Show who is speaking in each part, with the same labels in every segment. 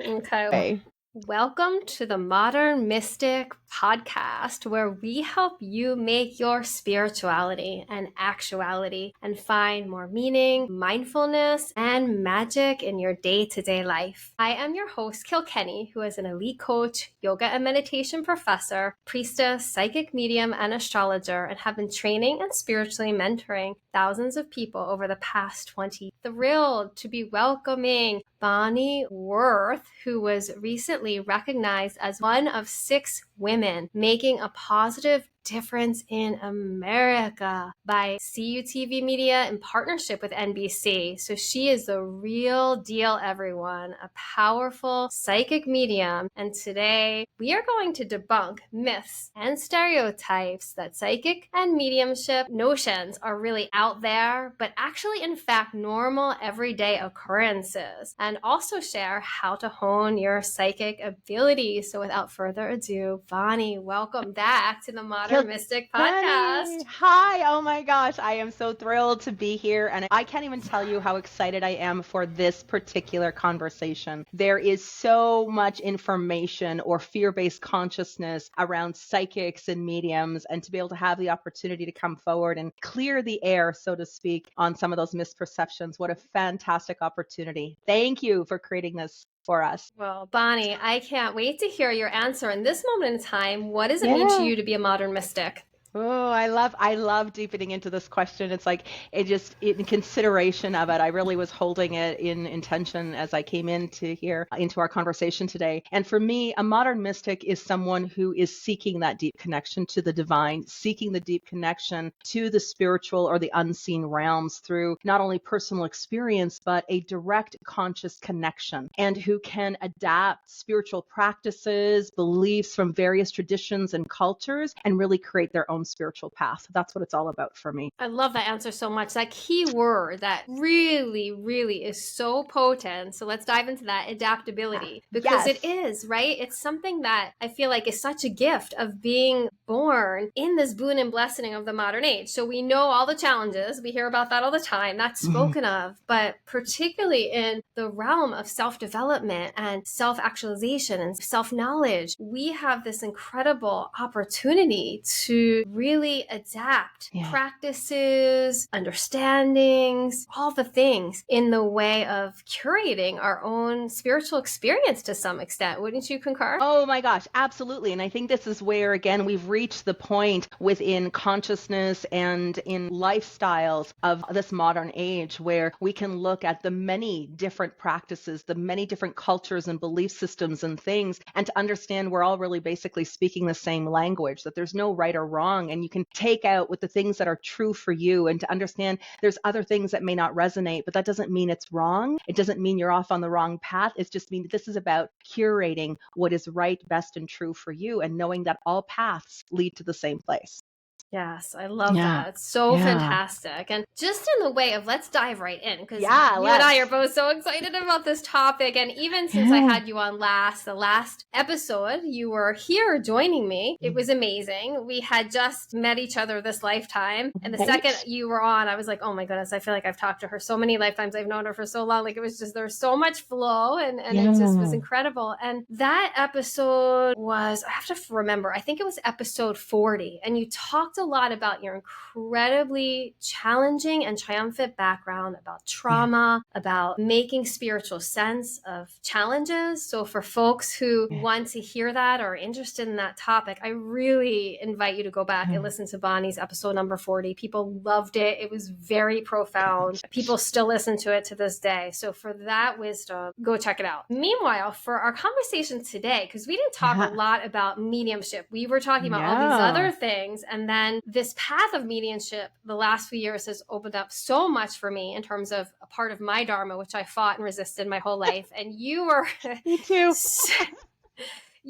Speaker 1: Okay.
Speaker 2: Okay.
Speaker 1: Welcome to the Modern Mystic podcast, where we help you make your spirituality an actuality and find more meaning, mindfulness, and magic in your day-to-day life. I am your host, Kilkenny, who is an elite coach, yoga and meditation professor, priestess, psychic medium, and astrologer, and have been training and spiritually mentoring thousands of people over the past 20 years. Thrilled to be welcoming Bonnie Worth, who was recently recognized as one of 6 women making a positive difference in America by CUTV Media in partnership with NBC. So she is the real deal, everyone, a powerful psychic medium. And today we are going to debunk myths and stereotypes that psychic and mediumship notions are really out there, but actually, in fact, normal everyday occurrences, and also share how to hone your psychic abilities. So without further ado, Bonnie, welcome back to the Modern Mystic podcast.
Speaker 2: Hi. Oh my gosh. I am so thrilled to be here. And I can't even tell you how excited I am for this particular conversation. There is so much information or fear-based consciousness around psychics and mediums, and to be able to have the opportunity to come forward and clear the air, so to speak, on some of those misperceptions. What a fantastic opportunity. Thank you for creating this for us.
Speaker 1: Well, Bonnie, I can't wait to hear your answer in this moment in time. What does it mean to you to be a modern mystic?
Speaker 2: Oh, I love deepening into this question. It's like in consideration of it, I really was holding it in intention as I came into here, into our conversation today. And for me, a modern mystic is someone who is seeking that deep connection to the divine, seeking the deep connection to the spiritual or the unseen realms through not only personal experience, but a direct conscious connection, and who can adapt spiritual practices, beliefs from various traditions and cultures, and really create their own spiritual path. That's what it's all about for me.
Speaker 1: I love that answer so much. That key word that really, really is so potent. So let's dive into that adaptability, because
Speaker 2: Yes.
Speaker 1: it is, right? It's something that I feel like is such a gift of being born in this boon and blessing of the modern age. So we know all the challenges. We hear about that all the time. That's spoken of, but particularly in the realm of self-development and self-actualization and self-knowledge, we have this incredible opportunity to really adapt practices, understandings, all the things in the way of curating our own spiritual experience to some extent. Wouldn't you concur?
Speaker 2: Oh my gosh, absolutely. And I think this is where, again, we've reached the point within consciousness and in lifestyles of this modern age where we can look at the many different practices, the many different cultures and belief systems and things, and to understand we're all really basically speaking the same language, that there's no right or wrong. And you can take out with the things that are true for you, and to understand there's other things that may not resonate, but that doesn't mean it's wrong. It doesn't mean you're off on the wrong path. It's just mean that this is about curating what is right, best, and true for you, and knowing that all paths lead to the same place.
Speaker 1: Yes, I love that. It's so fantastic. And just in the way of, let's dive right in, because you and I are both so excited about this topic. And even since I had you on the last episode, you were here joining me. It was amazing. We had just met each other this lifetime. And the second you were on, I was like, oh my goodness, I feel like I've talked to her so many lifetimes. I've known her for so long. Like, it was just, there was so much flow, and it just was incredible. And that episode was, I have to remember, I think it was episode 40. And you talked a lot about your incredibly challenging and triumphant background, about trauma, about making spiritual sense of challenges. So for folks who want to hear that or are interested in that topic, I really invite you to go back and listen to Bonnie's episode number 40. People loved it. It was very profound. People still listen to it to this day. So for that wisdom, go check it out. Meanwhile, for our conversation today, because we didn't talk a lot about mediumship, we were talking about all these other things, and then this path of mediumship the last few years has opened up so much for me in terms of a part of my dharma, which I fought and resisted my whole life. And you were
Speaker 2: Me too.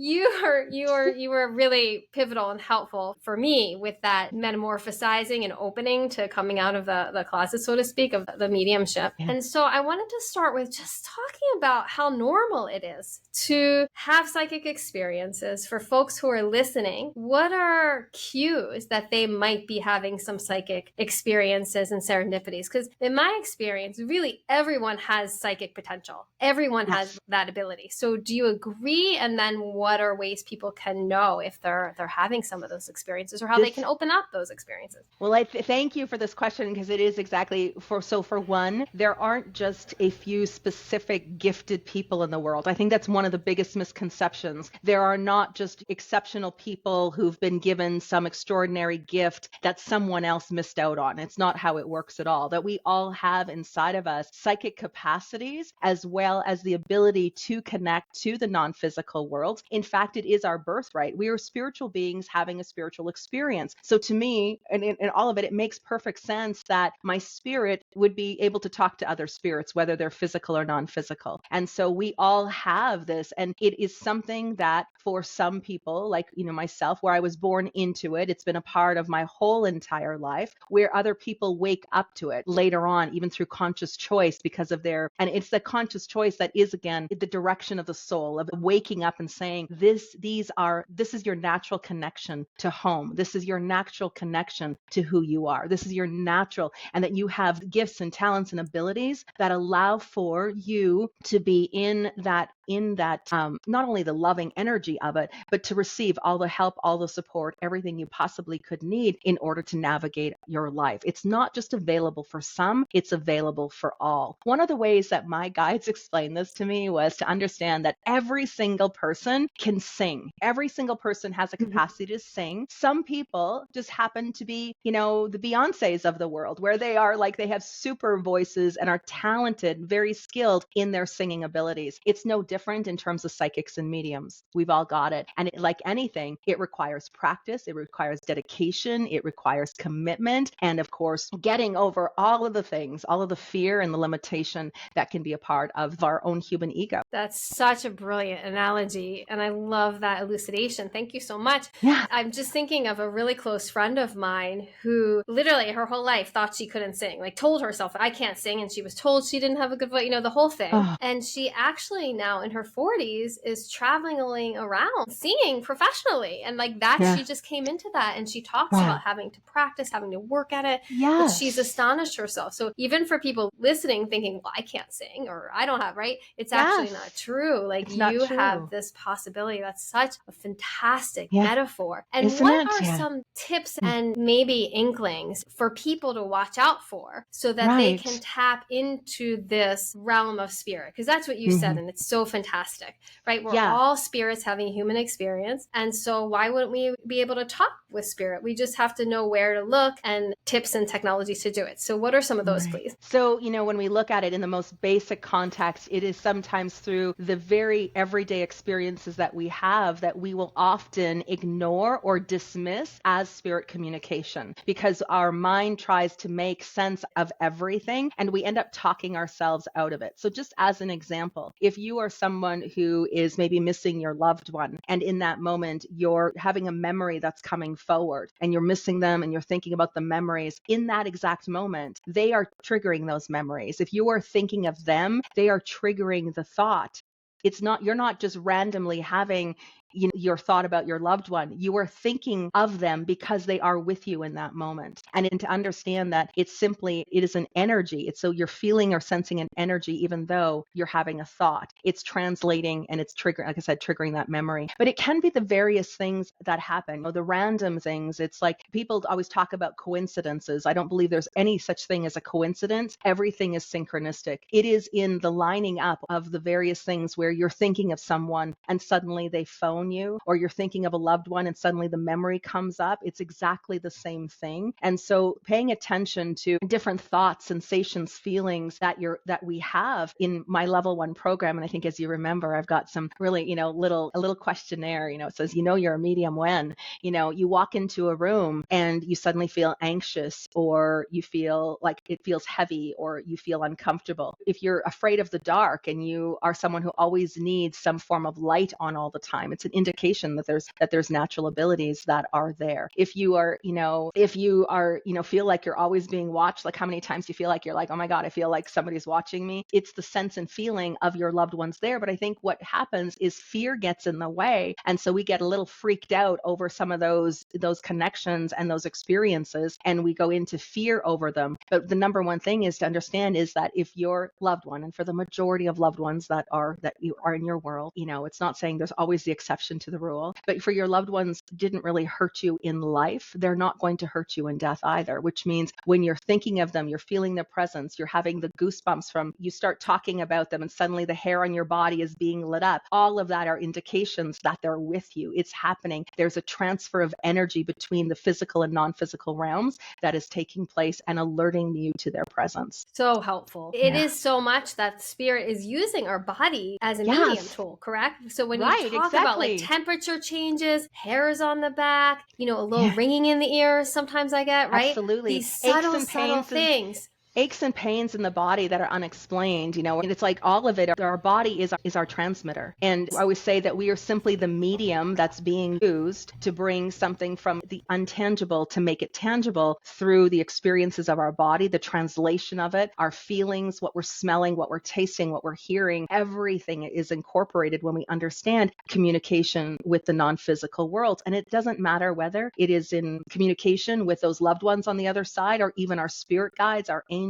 Speaker 1: you were really pivotal and helpful for me with that metamorphosizing and opening to coming out of the closet, so to speak, of the mediumship.
Speaker 2: Yeah.
Speaker 1: And so I wanted to start with just talking about how normal it is to have psychic experiences for folks who are listening. What are cues that they might be having some psychic experiences and serendipities? Because in my experience, really everyone has psychic potential. Everyone has that ability. So do you agree? And then what are ways people can know if they're having some of those experiences, or how they can open up those experiences?
Speaker 2: Well, I thank you for this question, because it is exactly for one, there aren't just a few specific gifted people in the world. I think that's one of the biggest misconceptions. There are not just exceptional people who've been given some extraordinary gift that someone else missed out on. It's not how it works at all. That we all have inside of us psychic capacities, as well as the ability to connect to the non-physical world. In fact, it is our birthright. We are spiritual beings having a spiritual experience. So to me, and in all of it, it makes perfect sense that my spirit would be able to talk to other spirits, whether they're physical or non-physical. And so we all have this, and it is something that for some people, like, myself, where I was born into it, it's been a part of my whole entire life, where other people wake up to it later on, even through conscious choice, because of and it's the conscious choice that is, again, the direction of the soul, of waking up and saying, this is your natural connection to home. This is your natural connection to who you are. This is your natural, and that you have gifts and talents and abilities that allow for you to be in that not only the loving energy of it, but to receive all the help, all the support, everything you possibly could need in order to navigate your life. It's not just available for some, it's available for all. One of the ways that my guides explained this to me was to understand that every single person can sing. Every single person has a capacity to sing. Some people just happen to be, the Beyoncés of the world, where they are like, they have super voices and are talented, very skilled in their singing abilities. It's no different in terms of psychics and mediums. We've all got it. And like anything, it requires practice, it requires dedication, it requires commitment, and of course, getting over all of the things, all of the fear and the limitation that can be a part of our own human ego.
Speaker 1: That's such a brilliant analogy, and I love that elucidation. Thank you so much.
Speaker 2: Yeah.
Speaker 1: I'm just thinking of a really close friend of mine who literally her whole life thought she couldn't sing, like told herself, I can't sing, and she was told she didn't have a good voice, the whole thing. Oh. And she actually now in her 40s is traveling around singing professionally, and like that, she just came into that, and she talks about having to practice, having to work at it. But she's astonished herself. So even for people listening thinking, well, I can't sing, or I don't have, right? It's actually not true. Like you have this possibility. That's such a fantastic metaphor. And what are some tips and maybe inklings for people to watch out for so that they can tap into this realm of spirit? Because that's what you said, and it's so fantastic, right? We're all spirits having a human experience. And so why wouldn't we be able to talk with spirit? We just have to know where to look and tips and technologies to do it. So what are some of those, please?
Speaker 2: So, when we look at it in the most basic context, it is sometimes through the very everyday experiences that we have that we will often ignore or dismiss as spirit communication, because our mind tries to make sense of everything and we end up talking ourselves out of it. So just as an example, if you are someone who is maybe missing your loved one, and in that moment you're having a memory that's coming forward and you're missing them and you're thinking about the memories, in that exact moment, they are triggering those memories. If you are thinking of them, they are triggering the thought. You're not just randomly having your thought about your loved one. You are thinking of them because they are with you in that moment. And to understand that it is an energy. It's so you're feeling or sensing an energy, even though you're having a thought. It's translating and it's triggering, like I said, triggering that memory. But it can be the various things that happen, or the random things. It's like people always talk about coincidences. I don't believe there's any such thing as a coincidence. Everything is synchronistic. It is in the lining up of the various things where you're thinking of someone and suddenly they phone you, or you're thinking of a loved one and suddenly the memory comes up. It's exactly the same thing. And so paying attention to different thoughts, sensations, feelings that we have in my level 1 program. And I think, as you remember, I've got some really, a little questionnaire, it says, you're a medium when, you walk into a room and you suddenly feel anxious, or you feel like it feels heavy, or you feel uncomfortable. If you're afraid of the dark and you are someone who always needs some form of light on all the time, it's an indication that there's natural abilities that are there. If you are, feel like you're always being watched, like how many times you feel like you're like, oh my God, I feel like somebody's watching me. It's the sense and feeling of your loved ones there. But I think what happens is fear gets in the way. And so we get a little freaked out over some of those connections and those experiences, and we go into fear over them. But the number one thing is to understand is that if your loved one, and for the majority of loved ones that you are in your world, it's not saying there's always the exception to the rule, but for your loved ones didn't really hurt you in life, they're not going to hurt you in death either, which means when you're thinking of them, you're feeling their presence, you're having the goosebumps from, you start talking about them and suddenly the hair on your body is being lit up. All of that are indications that they're with you. It's happening. There's a transfer of energy between the physical and non-physical realms that is taking place and alerting you to their presence.
Speaker 1: So helpful. It is so much that spirit is using our body as a medium tool, correct? So when you talk about like temperature changes, hairs on the back, a little ringing in the ears, sometimes I get, right?
Speaker 2: Absolutely.
Speaker 1: These subtle things.
Speaker 2: Aches and pains in the body that are unexplained, and it's like all of it, our body is our transmitter. And I always say that we are simply the medium that's being used to bring something from the untangible to make it tangible through the experiences of our body, the translation of it, our feelings, what we're smelling, what we're tasting, what we're hearing. Everything is incorporated when we understand communication with the non-physical world. And it doesn't matter whether it is in communication with those loved ones on the other side or even our spirit guides, our angels.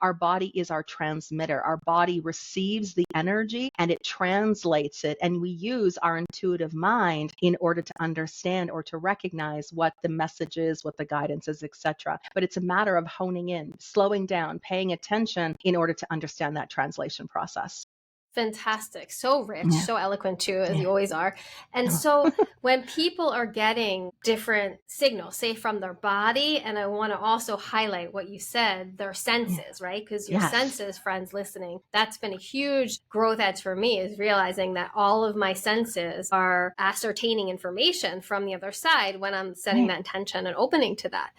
Speaker 2: Our body is our transmitter. Our body receives the energy and it translates it. And we use our intuitive mind in order to understand or to recognize what the message is, what the guidance is, etc. But it's a matter of honing in, slowing down, paying attention in order to understand that translation process.
Speaker 1: Fantastic. So rich, so eloquent too, as you always are. And so when people are getting different signals, say from their body, and I want to also highlight what you said, their senses, right? Because your senses, friends listening, that's been a huge growth edge for me, is realizing that all of my senses are ascertaining information from the other side when I'm setting that intention and opening to that.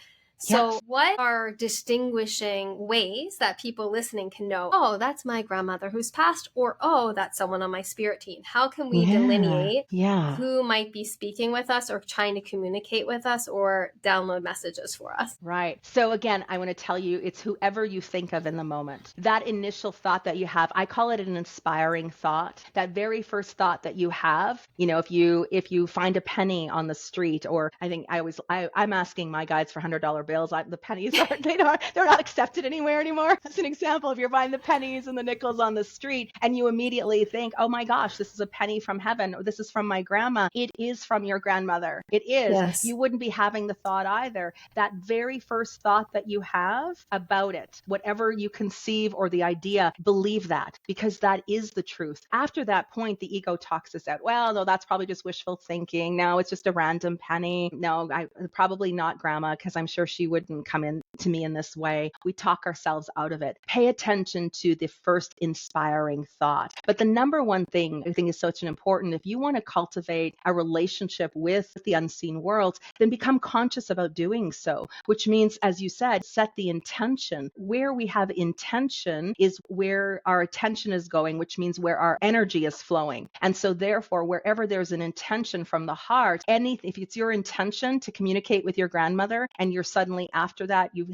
Speaker 1: So what are distinguishing ways that people listening can know, oh, that's my grandmother who's passed, or, oh, that's someone on my spirit team? How can we delineate who might be speaking with us or trying to communicate with us or download messages for us?
Speaker 2: Right. So again, I want to tell you, it's whoever you think of in the moment. That initial thought that you have, I call it an inspiring thought. That very first thought that you have, if you find a penny on the street, or I'm asking my guides for $100 bills. The pennies they're not accepted anywhere anymore. As an example, if you're buying the pennies and the nickels on the street and you immediately think, oh my gosh, this is a penny from heaven, or this is from my grandma. It is from your grandmother. It is. Yes. You wouldn't be having the thought either. That very first thought that you have about it, whatever you conceive or the idea, believe that, because that is the truth. After that point, the ego talks us out. Well, no, that's probably just wishful thinking. No, it's just a random penny. No, probably not grandma, because I'm sure she wouldn't come in to me in this way. We talk ourselves out of it. Pay attention to the first inspiring thought. But the number one thing I think is such an important, if you want to cultivate a relationship with the unseen world, then become conscious about doing so, which means, as you said, set the intention. Where we have intention is where our attention is going, which means where our energy is flowing. And so therefore, wherever there's an intention from the heart, if it's your intention to communicate with your grandmother and you're suddenly after that you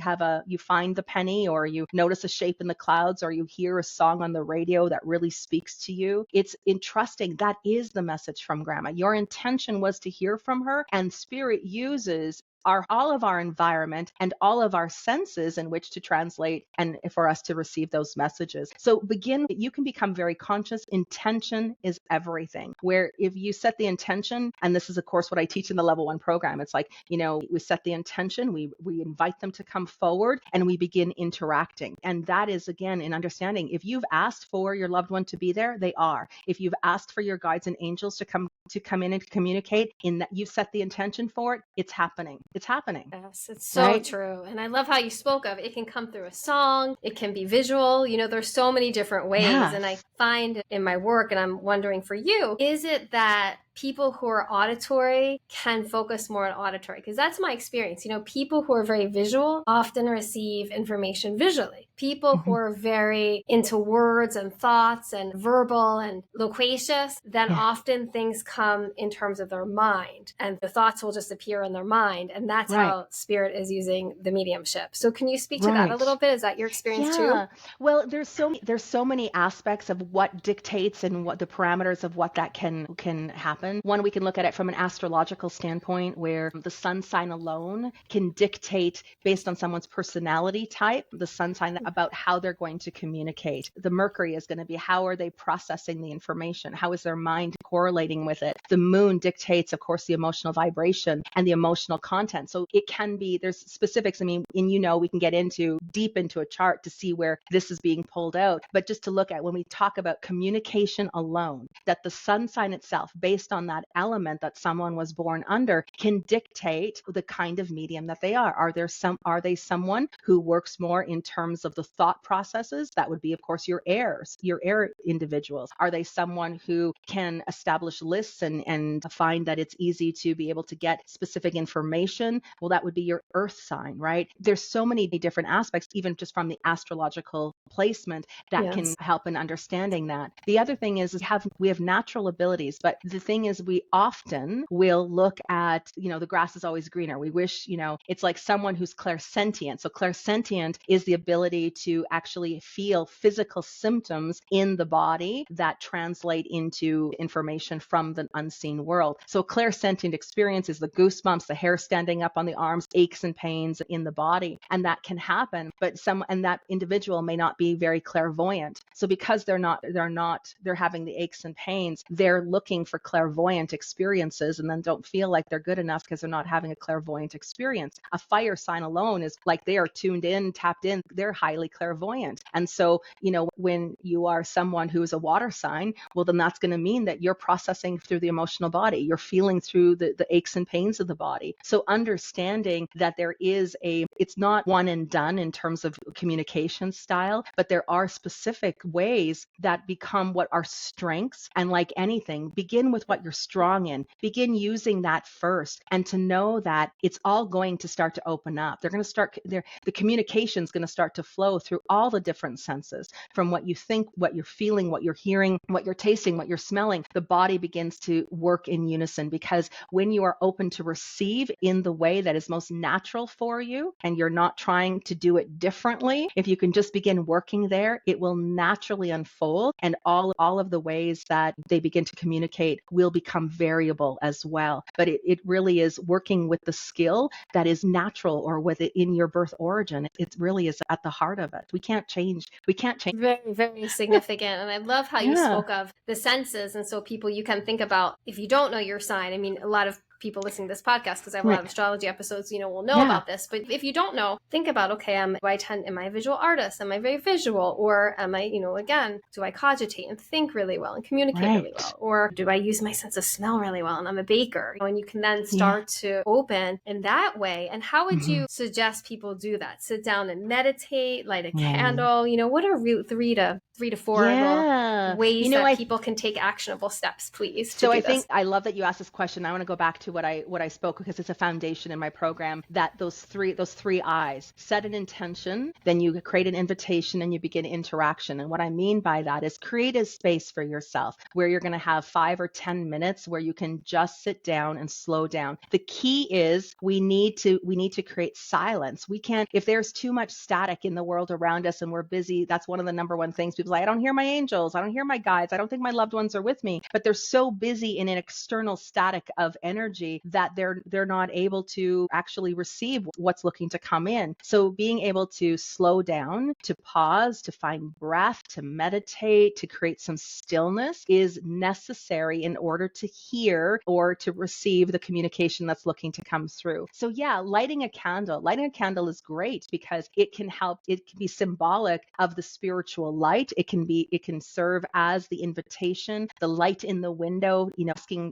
Speaker 2: find the penny, or you notice a shape in the clouds, or you hear a song on the radio that really speaks to you, it's entrusting that is the message from grandma. Your intention was to hear from her, and spirit uses all of our environment and all of our senses in which to translate and for us to receive those messages. So you can become very conscious. Intention is everything. Where if you set the intention, and this is of course what I teach in the level 1 program, it's like, we set the intention, we invite them to come forward, and we begin interacting. And that is, again, in understanding, if you've asked for your loved one to be there, they are. If you've asked for your guides and angels to come in and communicate, in that you set the intention for it, it's happening. It's happening.
Speaker 1: Yes, it's so true. And I love how you spoke of it can come through a song, it can be visual, there's so many different ways. And I find in my work, and I'm wondering for you, is it that people who are auditory can focus more on auditory, because that's my experience. People who are very visual often receive information visually. People who are very into words and thoughts and verbal and loquacious, then often things come in terms of their mind, and the thoughts will just appear in their mind. And that's how spirit is using the mediumship. So can you speak to that a little bit? Is that your experience too?
Speaker 2: Well, there's so many aspects of what dictates and what the parameters of what that can happen. One, we can look at it from an astrological standpoint, where the sun sign alone can dictate, based on someone's personality type, the sun sign, about how they're going to communicate. The Mercury is going to be, how are they processing the information? How is their mind correlating with it? The moon dictates, of course, the emotional vibration and the emotional content. So it can be, there's specifics. I mean, and we can get deep into a chart to see where this is being pulled out. But just to look at, when we talk about communication alone, that the sun sign itself, based on that element that someone was born under, can dictate the kind of medium that they are. Are they someone who works more in terms of the thought processes? That would be, of course, your air individuals. Are they someone who can establish lists and find that it's easy to be able to get specific information? Well, that would be your earth sign, right? There's so many different aspects, even just from the astrological placement, that can help in understanding that. The other thing is we have natural abilities, but the thing is, we often will look at, the grass is always greener. We wish, it's like someone who's clairsentient. So clairsentient is the ability to actually feel physical symptoms in the body that translate into information from the unseen world. So clairsentient experience is the goosebumps, the hair standing up on the arms, aches and pains in the body. And that can happen, but that individual may not be very clairvoyant. So because they're having the aches and pains, they're looking for clairvoyant experiences, and then don't feel like they're good enough because they're not having a clairvoyant experience. A fire sign alone is like they are tuned in, tapped in, they're highly clairvoyant. And so, when you are someone who is a water sign, well, then that's going to mean that you're processing through the emotional body. You're feeling through the aches and pains of the body. So understanding that it's not one and done in terms of communication style, but there are specific ways that become what are strengths. And like anything, begin with what you're strong in. Begin using that first, and to know that it's all going to start to open up. The communication is going to start to flow through all the different senses, from what you think, what you're feeling, what you're hearing, what you're tasting, what you're smelling. The body begins to work in unison, because when you are open to receive in the way that is most natural for you, and you're not trying to do it differently, if you can just begin working there, it will naturally unfold, and all of the ways that they begin to communicate will become variable as well. But it really is working with the skill that is natural, or with it in your birth origin. It really is at the heart of it. We can't change.
Speaker 1: Very, very significant. And I love how you spoke of the senses. And so you can think about, if you don't know your sign, I mean, a lot of people listening to this podcast, because I have a lot of astrology episodes, will know about this. But if you don't know, think about, okay, am I a visual artist? Am I very visual? Or am I, again, do I cogitate and think really well and communicate really well? Or do I use my sense of smell really well and I'm a baker? And you can then start to open in that way. And how would you suggest people do that? Sit down and meditate, light a candle? What are 3 to 4 ways that people can take actionable steps, please?
Speaker 2: So I love that you asked this question. I want to go back to what I spoke, because it's a foundation in my program, that those three I's: set an intention, then you create an invitation, and you begin interaction. And what I mean by that is create a space for yourself where you're going to have 5 or 10 minutes where you can just sit down and slow down. The key is we need to create silence. We can't, if there's too much static in the world around us and we're busy, that's one of the number one things people say: I don't hear my angels, I don't hear my guides, I don't think my loved ones are with me. But they're so busy in an external static of energy that they're not able to actually receive what's looking to come in. So being able to slow down, to pause, to find breath, to meditate, to create some stillness is necessary in order to hear or to receive the communication that's looking to come through. So lighting a candle is great, because it can help. It can be symbolic of the spiritual light. It can serve as the invitation, the light in the window,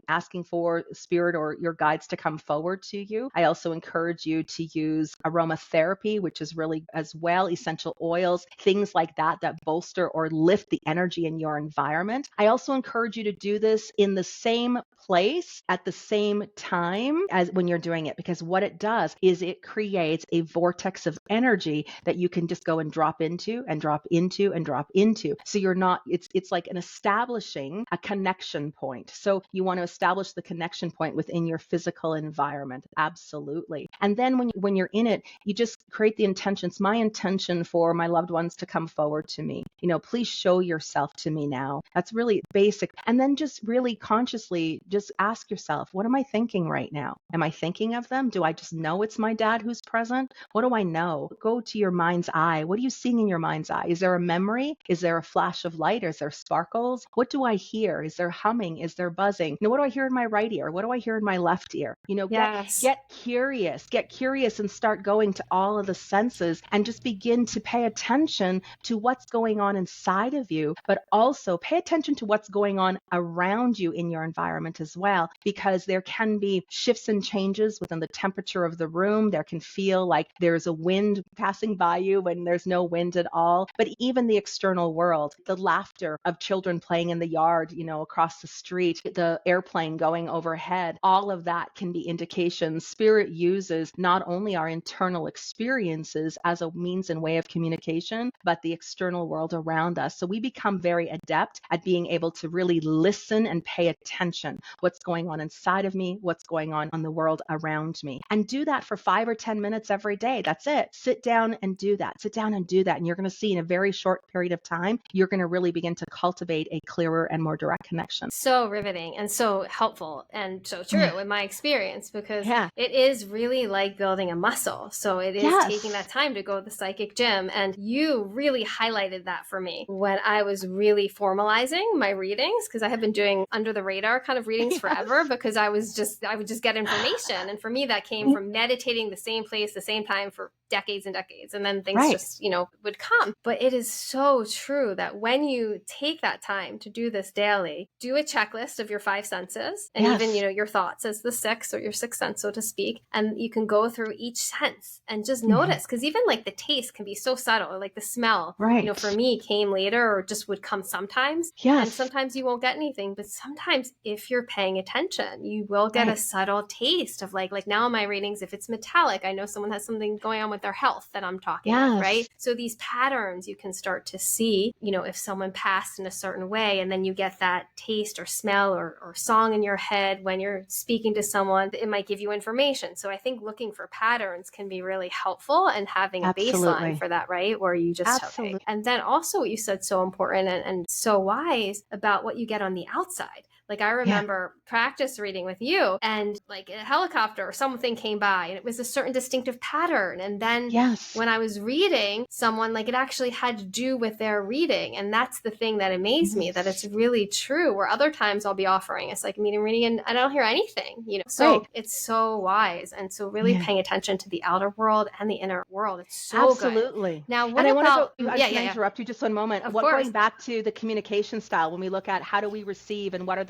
Speaker 2: asking for spirit or your guides to come forward to you. I also encourage you to use aromatherapy, which is really as well essential oils, things like that that bolster or lift the energy in your environment. I also encourage you to do this in the same place at the same time as when you're doing it, because what it does is it creates a vortex of energy that you can just go and drop into and drop into and drop into. So you're not, it's like an establishing a connection point. So you want to establish the connection point within your physical environment. Absolutely. And then when you're in it, you just create the intentions. My intention for my loved ones to come forward to me. Please show yourself to me now. That's really basic. And then just really consciously just ask yourself, what am I thinking right now? Am I thinking of them? Do I just know it's my dad who's present? What do I know? Go to your mind's eye. What are you seeing in your mind's eye? Is there a memory? Is there a flash of light? Is there sparkles? What do I hear? Is there humming? Is there buzzing? What do I hear in my right ear? What do I hear in my left ear?
Speaker 1: Yes.
Speaker 2: Get curious and start going to all of the senses and just begin to pay attention to what's going on inside of you, but also pay attention to what's going on around you in your environment as well, because there can be shifts and changes within the temperature of the room. There can feel like there's a wind passing by you when there's no wind at all. But even the external world, the laughter of children playing in the yard, across the street, the airplane going overhead, all of that can be indications. Spirit uses not only our internal experiences as a means and way of communication, but the external world around us. So we become very adept at being able to really listen and pay attention. What's going on inside of me? What's going on the world around me? And do that for 5 or 10 minutes every day. That's it. Sit down and do that. Sit down and do that. And you're going to see in a very short period of time, you're going to really begin to cultivate a clearer and more direct connection.
Speaker 1: So riveting and so helpful and so true in my experience, because it is really like building a muscle. So it is taking that time to go to the psychic gym. And you really highlighted that for me when I was really formalizing my readings, because I have been doing under the radar kind of readings forever, because I would just get information. And for me, that came from meditating the same place, the same time for decades and decades. And then things just, would come. But it is so true that when you take that time to do this daily, do a checklist of your 5 senses and even, your thoughts as the 6th or your 6th sense, so to speak. And you can go through each sense and just notice, because even like the taste can be so subtle, or like the smell, for me came later or just would come sometimes. And sometimes you won't get anything, but sometimes if you're paying attention, you will get a subtle taste of like now in my readings, if it's metallic, I know someone has something going on with their health that I'm talking with, right? So these patterns you can start to see, if someone passed in a certain way, and then you get that taste or smell or song in your head when you're speaking to someone, it might give you information. So I think looking for patterns can be really helpful, and having a baseline for that, right? Where you just, okay. And then also what you said, so important and so wise about what you get on the outside. Like I remember practice reading with you, and like a helicopter or something came by and it was a certain distinctive pattern. And then when I was reading someone, like it actually had to do with their reading. And that's the thing that amazed me, that it's really true, where other times I'll be offering a psychic medium reading and I don't hear anything, So it's so wise. And so really paying attention to the outer world and the inner world. It's so good. Now, what about...
Speaker 2: I want to interrupt you just one moment. Going back to the communication style, when we look at how do we receive and what are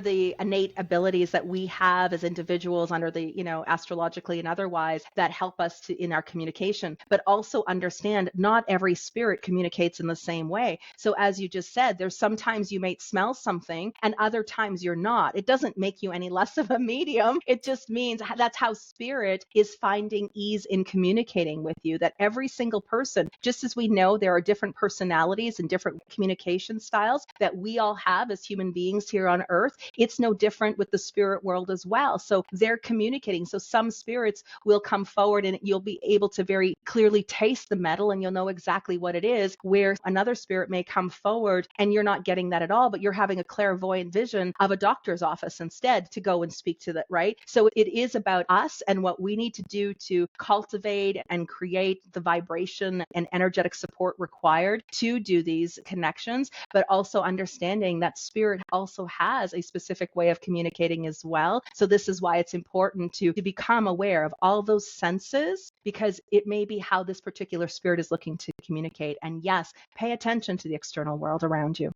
Speaker 2: the innate abilities that we have as individuals under the, astrologically and otherwise, that help us in our communication, but also understand not every spirit communicates in the same way. So as you just said, there's sometimes you may smell something and other times you're not. It doesn't make you any less of a medium. It just means that's how spirit is finding ease in communicating with you, that every single person, just as we know there are different personalities and different communication styles that we all have as human beings here on earth, it's no different with the spirit world as well. So they're communicating. So some spirits will come forward and you'll be able to very clearly taste the metal and you'll know exactly what it is, where another spirit may come forward and you're not getting that at all, but you're having a clairvoyant vision of a doctor's office instead to go and speak to that, right? So it is about us and what we need to do to cultivate and create the vibration and energetic support required to do these connections, but also understanding that spirit also has a specific way of communicating as well. So this is why it's important to become aware of all those senses, because it may be how this particular spirit is looking to communicate. And yes, pay attention to the external world around you.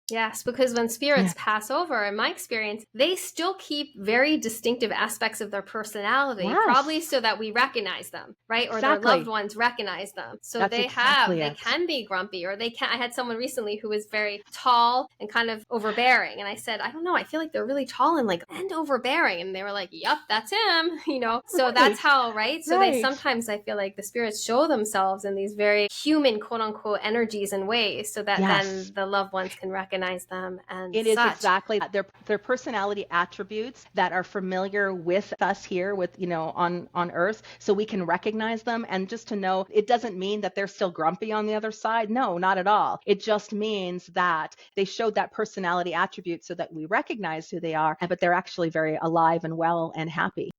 Speaker 1: Yes, because when spirits pass over, in my experience, they still keep very distinctive aspects of their personality, probably
Speaker 2: Yes,
Speaker 1: so that we recognize them, right? Or their loved
Speaker 2: exactly.
Speaker 1: ones recognize them. So
Speaker 2: That's exactly
Speaker 1: they
Speaker 2: it.
Speaker 1: can be grumpy, or they can. I had someone recently who was very tall and kind of overbearing. And I said, I don't know, I feel like they're really tall and overbearing. And they were like, yep, that's him, So that's
Speaker 2: Right,
Speaker 1: how, right? So they
Speaker 2: right.
Speaker 1: sometimes, I feel like the spirits show themselves in these very human, quote unquote, energies and ways so that then
Speaker 2: Yes.
Speaker 1: the loved ones can recognize them and
Speaker 2: It is
Speaker 1: such.
Speaker 2: exactly that. Their personality attributes that are familiar with us here with, on Earth, so we can recognize them. And just to know, it doesn't mean that they're still grumpy on the other side. No, not at all. It just means that they showed that personality attribute so that we recognize who they are, but they're actually very alive and well and happy.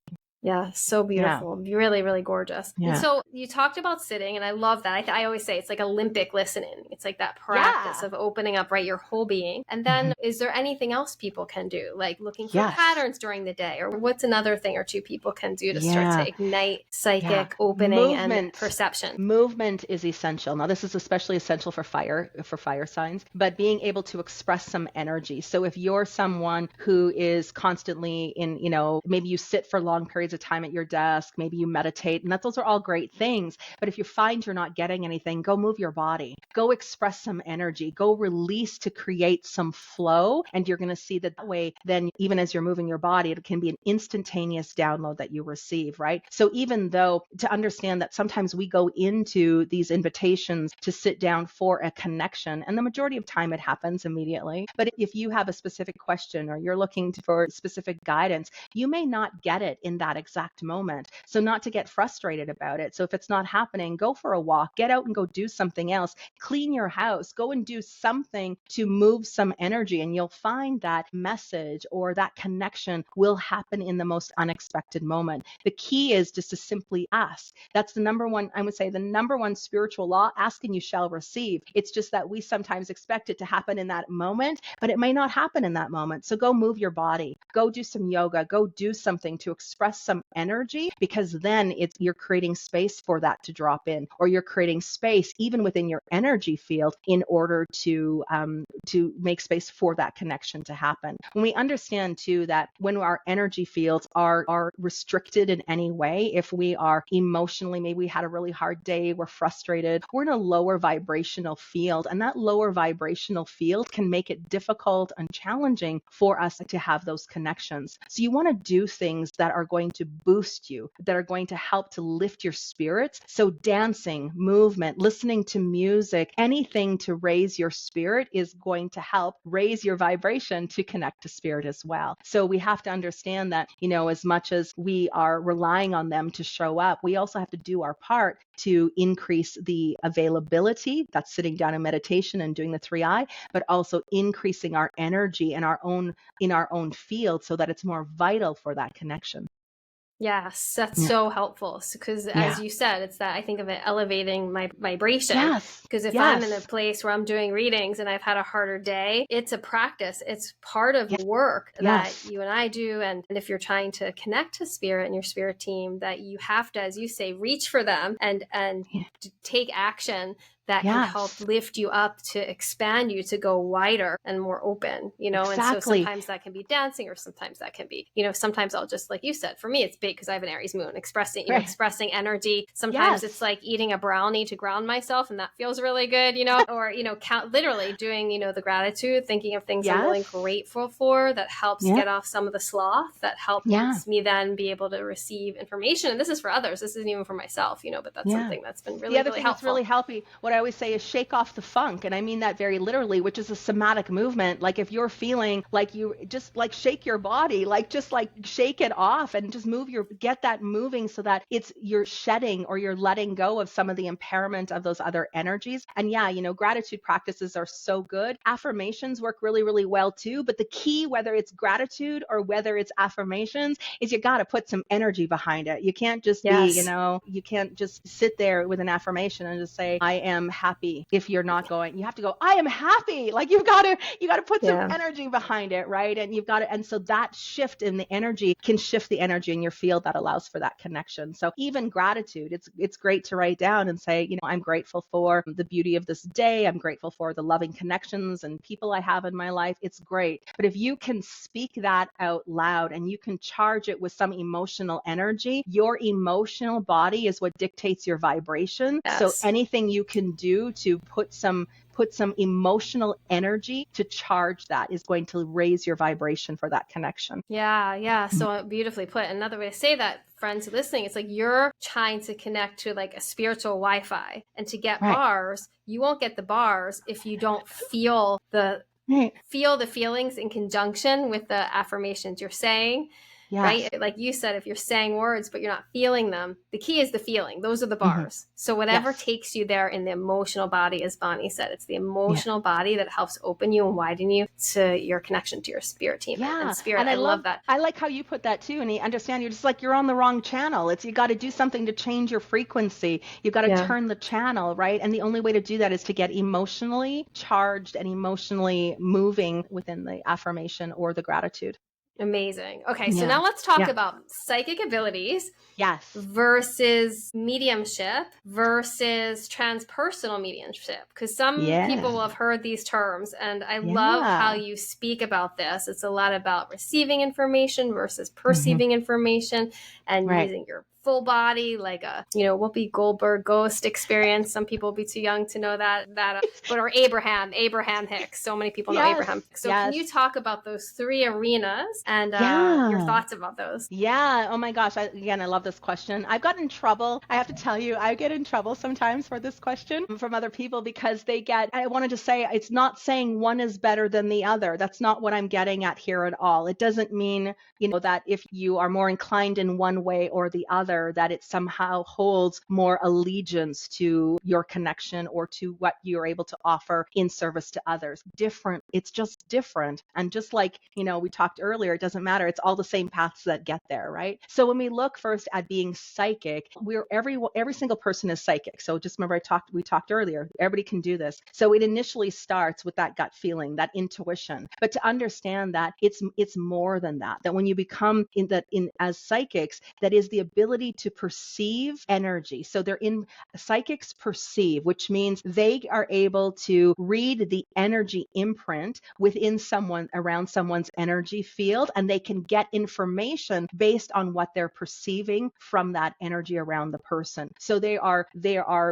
Speaker 1: Yeah, so
Speaker 2: Yeah.
Speaker 1: beautiful. Really, really gorgeous. And
Speaker 2: Yeah.
Speaker 1: so you talked about sitting, and I love that. I always say it's like Olympic listening. It's like that practice
Speaker 2: Yeah.
Speaker 1: of opening up, right, your whole being. And
Speaker 2: Mhm.
Speaker 1: then is there anything else people can do, like looking for
Speaker 2: Yes.
Speaker 1: patterns during the day? Or what's another thing or two people can do to start
Speaker 2: Yeah.
Speaker 1: to ignite
Speaker 2: Yeah.
Speaker 1: psychic opening and
Speaker 2: Movement.
Speaker 1: perception?
Speaker 2: Movement is essential. Now, this is especially essential for fire signs, but being able to express some energy. So if you're someone who is constantly in, maybe you sit for long periods of time at your desk, maybe you meditate, and those are all great things. But if you find you're not getting anything, go move your body, go express some energy, go release to create some flow. And you're going to see that way, then even as you're moving your body, it can be an instantaneous download that you receive, right? So even though to understand that sometimes we go into these invitations to sit down for a connection, and the majority of time it happens immediately. But if you have a specific question or you're looking for specific guidance, you may not get it in that exact moment. So not to get frustrated about it. So if it's not happening, go for a walk, get out and go do something else, clean your house, go and do something to move some energy, and you'll find that message or that connection will happen in the most unexpected moment. The key is just to simply ask. That's the number one, I would say, the number one spiritual law: ask and you shall receive. It's just that we sometimes expect it to happen in that moment, but it may not happen in that moment. So go move your body, go do some yoga, go do something to express some energy, because then you're creating space for that to drop in, or you're creating space even within your energy field in order to make space for that connection to happen. When we understand too that when our energy fields are restricted in any way, if we are emotionally, maybe we had a really hard day, we're frustrated, we're in a lower vibrational field, and that lower vibrational field can make it difficult and challenging for us to have those connections. So you want to do things that are going to boost you, that are going to help to lift your spirits. So dancing, movement, listening to music, anything to raise your spirit is going to help raise your vibration to connect to spirit as well. So we have to understand that, as much as we are relying on them to show up, we also have to do our part to increase the availability. That's sitting down in meditation and doing the 3I, but also increasing our energy in our own field so that it's more vital for that connection.
Speaker 1: Yes, that's
Speaker 2: Yeah.
Speaker 1: so helpful. Because as
Speaker 2: Yeah.
Speaker 1: you said, it's that I think of it elevating my vibration.
Speaker 2: Yes.
Speaker 1: Because if I'm in a
Speaker 2: Yes.
Speaker 1: place where I'm doing readings and I've had a harder day, it's a practice. It's part of
Speaker 2: Yes.
Speaker 1: work that
Speaker 2: Yes.
Speaker 1: you and I do. And if you're trying to connect to spirit and your spirit team, that you have to, as you say, reach for them and
Speaker 2: Yeah.
Speaker 1: take action that can help
Speaker 2: Yes.
Speaker 1: lift you up to expand you to go wider and more open, and so
Speaker 2: Exactly.
Speaker 1: sometimes that can be dancing, or sometimes that can be, sometimes I'll just, like you said, for me it's big because I have an Aries moon, expressing
Speaker 2: Right.
Speaker 1: expressing energy. Sometimes it's
Speaker 2: Yes.
Speaker 1: like eating a brownie to ground myself, and that feels really good, or literally doing, the gratitude, thinking of things I'm really
Speaker 2: Yes.
Speaker 1: grateful for, that helps
Speaker 2: Yeah.
Speaker 1: get off some of the sloth, that helps
Speaker 2: Yeah.
Speaker 1: me then be able to receive information. And this is for others, this isn't even for myself, but that's
Speaker 2: Yeah.
Speaker 1: something that's been
Speaker 2: The
Speaker 1: really,
Speaker 2: other
Speaker 1: really
Speaker 2: thing that's
Speaker 1: helpful.
Speaker 2: really helpful, what I always say is shake off the funk. And I mean that very literally, which is a somatic movement. Like if you're feeling like you just like shake your body, like just like shake it off and just get that moving so that you're shedding or you're letting go of some of the impairment of those other energies. And yeah, gratitude practices are so good. Affirmations work really, really well too. But the key, whether it's gratitude or whether it's affirmations, is you got to put some energy behind it. You can't just
Speaker 1: Yes.
Speaker 2: you can't just sit there with an affirmation and just say, I am am happy. If you're not going, you have to go, I am happy. Like you got to put some energy behind it, right? And you've got to, and so that shift in the energy can shift the energy in your field that allows for that connection. So even gratitude, it's great to write down and say, I'm grateful for the beauty of this day. I'm grateful for the loving connections and people I have in my life. It's great. But if you can speak that out loud and you can charge it with some emotional energy, your emotional body is what dictates your vibration.
Speaker 1: Yes.
Speaker 2: So anything you can do to put some emotional energy to charge that is going to raise your vibration for that connection.
Speaker 1: Yeah. So beautifully put. Another way to say that, friends listening, it's like you're trying to connect to like a spiritual Wi-Fi, and to get bars, you won't get the bars if you don't feel the feelings in conjunction with the affirmations you're saying. Yes. Right? Like you said, if you're saying words, but you're not feeling them, the key is the feeling. Those are the bars. Mm-hmm. So whatever takes you there in the emotional body, as Bonnie said, it's the emotional body that helps open you and widen you to your connection to your spirit team and spirit. And I love that.
Speaker 2: I like how you put that too. And you understand, you're just like, you're on the wrong channel. You got to do something to change your frequency. You've got to turn the channel, right? And the only way to do that is to get emotionally charged and emotionally moving within the affirmation or the gratitude.
Speaker 1: Amazing. Okay, so now let's talk about psychic abilities versus mediumship versus transpersonal mediumship, because some people will have heard these terms, and I love how you speak about this. It's a lot about receiving information versus perceiving information and using your full body, like a Whoopi Goldberg ghost experience. Some people will be too young to know that but or Abraham Hicks. So many people know Abraham. So can you talk about those three arenas and your thoughts about those?
Speaker 2: Oh my gosh, I love this question. I've gotten in trouble. I have to tell you, I get in trouble sometimes for this question from other people, because I wanted to say, it's not saying one is better than the other. That's not what I'm getting at here at all. It doesn't mean that if you are more inclined in one way or the other, that it somehow holds more allegiance to your connection or to what you're able to offer in service to others. Different. It's just different. And just like, we talked earlier, it doesn't matter. It's all the same paths that get there, right? So when we look first at being psychic, every single person is psychic. So just remember, we talked earlier, everybody can do this. So it initially starts with that gut feeling, that intuition. But to understand that it's more than that when you become as psychics, that is the ability to perceive energy. So psychics perceive, which means they are able to read the energy imprint within around someone's energy field, and they can get information based on what they're perceiving from that energy around the person. So they are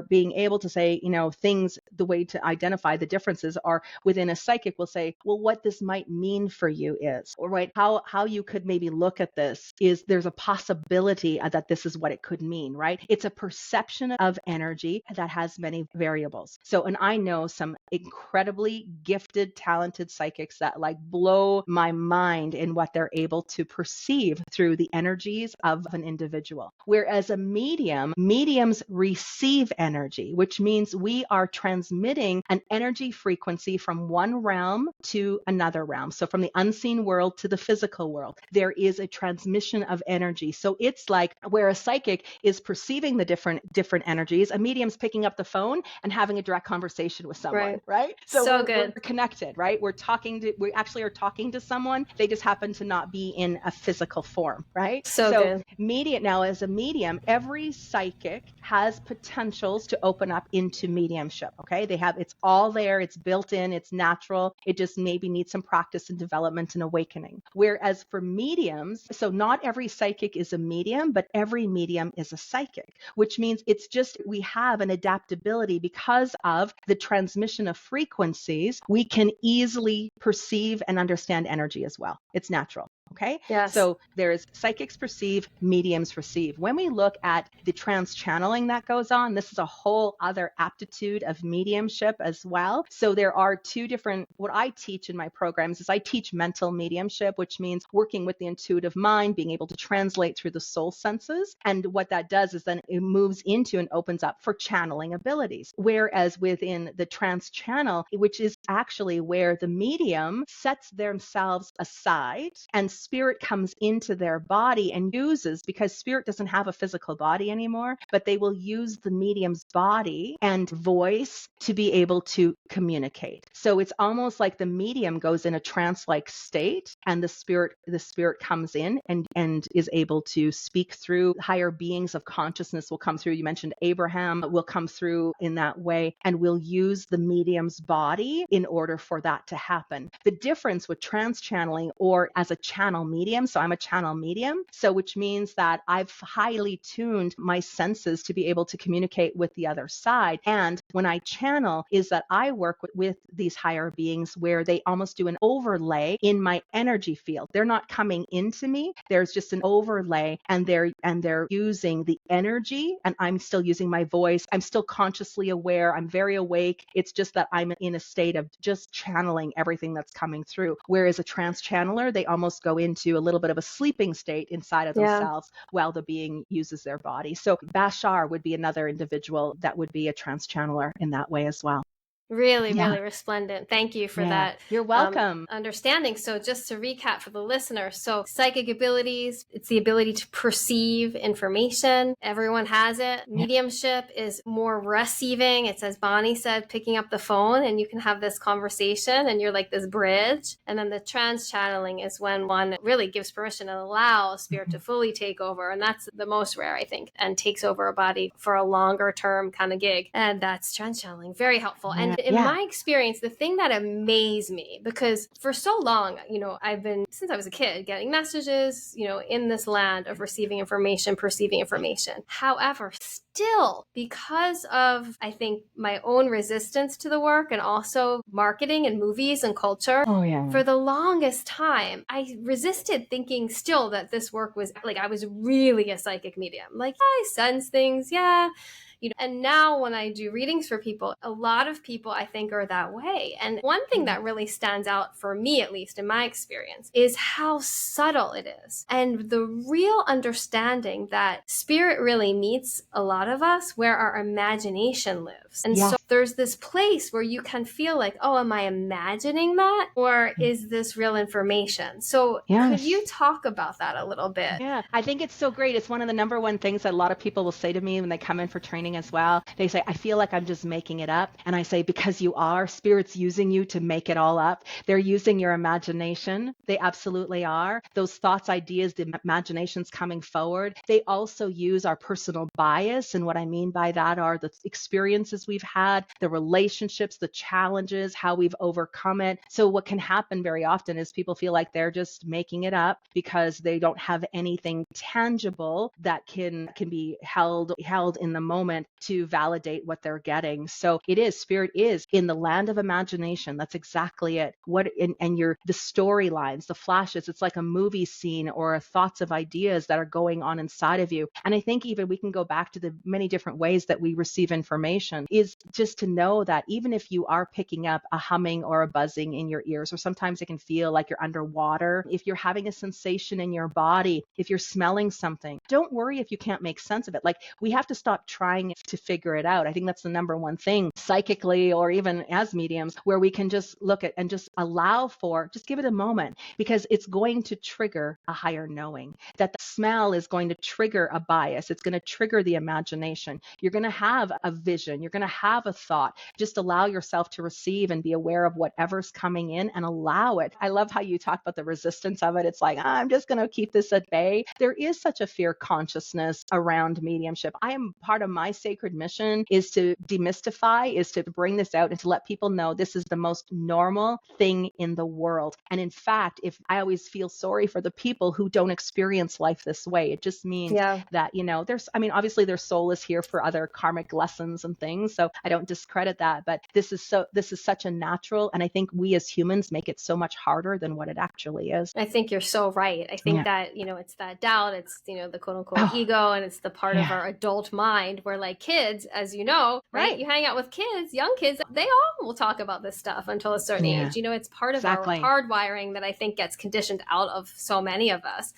Speaker 2: being able to say, things, the way to identify the differences are within a psychic will say, well, what this might mean for you is, or right, how you could maybe look at this is, there's a possibility that this is what it could mean, right? It's a perception of energy that has many variables. So, and I know some incredibly gifted, talented psychics that blow my mind in what they're able to perceive through the energies of an individual. Whereas mediums receive energy, which means we are transmitting an energy frequency from one realm to another realm. So from the unseen world to the physical world, there is a transmission of energy. So it's like where a psychic is perceiving the different energies, a medium's picking up the phone and having a direct conversation with someone, right? So we're connected, right? We actually are talking to someone. They just happen to not be in a physical form, right? So now as a medium, every psychic has potentials to open up into mediumship, okay? It's all there, it's built in, it's natural. It just maybe needs some practice and development and awakening. Whereas for mediums, so not every psychic is a medium, but every medium is a psychic, which means it's just, we have an adaptability because of the transmission of frequencies. We can easily perceive and understand energy as well. It's natural. Okay.
Speaker 1: Yes.
Speaker 2: So there's psychics perceive, mediums receive. When we look at the trance channeling that goes on, this is a whole other aptitude of mediumship as well. So there are two different, what I teach in my programs is I teach mental mediumship, which means working with the intuitive mind, being able to translate through the soul senses. And what that does is then it moves into and opens up for channeling abilities. Whereas within the trance channel, which is actually where the medium sets themselves aside and spirit comes into their body and uses, because spirit doesn't have a physical body anymore, but they will use the medium's body and voice to be able to communicate. So it's almost like the medium goes in a trance-like state, and the spirit comes in and is able to speak through. Higher beings of consciousness will come through. You mentioned Abraham will come through in that way, and will use the medium's body in order for that to happen. The difference with trance channeling or as a channel medium, so I'm a channel medium, so which means that I've highly tuned my senses to be able to communicate with the other side. And when I channel, is that I work with these higher beings where they almost do an overlay in my energy field. They're not coming into me. There's just an overlay, and they're using the energy, and I'm still using my voice. I'm still consciously aware. I'm very awake. It's just that I'm in a state of just channeling everything that's coming through. Whereas a trance channeler, they almost go into a little bit of a sleeping state inside of themselves while the being uses their body. So Bashar would be another individual that would be a trance channeler in that way as well.
Speaker 1: Really, really resplendent. Thank you for that.
Speaker 2: You're welcome.
Speaker 1: Understanding. So just to recap for the listener, so psychic abilities, it's the ability to perceive information. Everyone has it. Mediumship is more receiving. It's, as Bonnie said, picking up the phone and you can have this conversation and you're like this bridge. And then the trance channeling is when one really gives permission and allows spirit to fully take over. And that's the most rare, I think, and takes over a body for a longer term kind of gig. And that's trance channeling. Very helpful. And in my experience, the thing that amazed me, because for so long, I've been, since I was a kid, getting messages, in this land of receiving information, perceiving information. However, still, because of, I think, my own resistance to the work and also marketing and movies and culture, for the longest time, I resisted thinking still that this work was like, I was really a psychic medium. Like, I sense things, and now when I do readings for people, a lot of people I think are that way. And one thing that really stands out for me, at least in my experience, is how subtle it is. And the real understanding that spirit really meets a lot of us where our imagination lives. And so there's this place where you can feel like, oh, am I imagining that? Or is this real information? So could you talk about that a little bit?
Speaker 2: Yeah, I think it's so great. It's one of the number one things that a lot of people will say to me when they come in for training as well. They say, I feel like I'm just making it up. And I say, because you are. Spirit's using you to make it all up. They're using your imagination. They absolutely are. Those thoughts, ideas, the imagination's coming forward. They also use our personal bias. And what I mean by that are the experiences we've had, the relationships, the challenges, how we've overcome it. So what can happen very often is people feel like they're just making it up because they don't have anything tangible that can be held in the moment to validate what they're getting. So spirit is in the land of imagination. That's exactly it. And the storylines, the flashes, it's like a movie scene or thoughts of ideas that are going on inside of you. And I think even we can go back to the many different ways that we receive information, is just to know that even if you are picking up a humming or a buzzing in your ears, or sometimes it can feel like you're underwater, if you're having a sensation in your body, if you're smelling something, don't worry if you can't make sense of it. Like, we have to stop trying to figure it out. I think that's the number one thing psychically, or even as mediums, where we can just look at and just allow for, just give it a moment, because it's going to trigger a higher knowing. That the smell is going to trigger a bias. It's going to trigger the imagination. You're going to have a vision. You're going to have a thought. Just allow yourself to receive and be aware of whatever's coming in and allow it. I love how you talk about the resistance of it. It's like, I'm just going to keep this at bay. There is such a fear consciousness around mediumship. I am part of my sacred mission is to demystify, is to bring this out and to let people know this is the most normal thing in the world. And in fact, if I always feel sorry for the people who don't experience life this way, it just means that, obviously their soul is here for other karmic lessons and things. So I don't discredit that, but this is such a natural, and I think we as humans make it so much harder than what it actually is.
Speaker 1: I think you're so right. I think that, it's that doubt, it's, the quote unquote ego, and it's the part of our adult mind where, like, kids, as you know, right? You hang out with kids, young kids, they all will talk about this stuff until a certain age. It's part of our hardwiring that I think gets conditioned out of so many of us.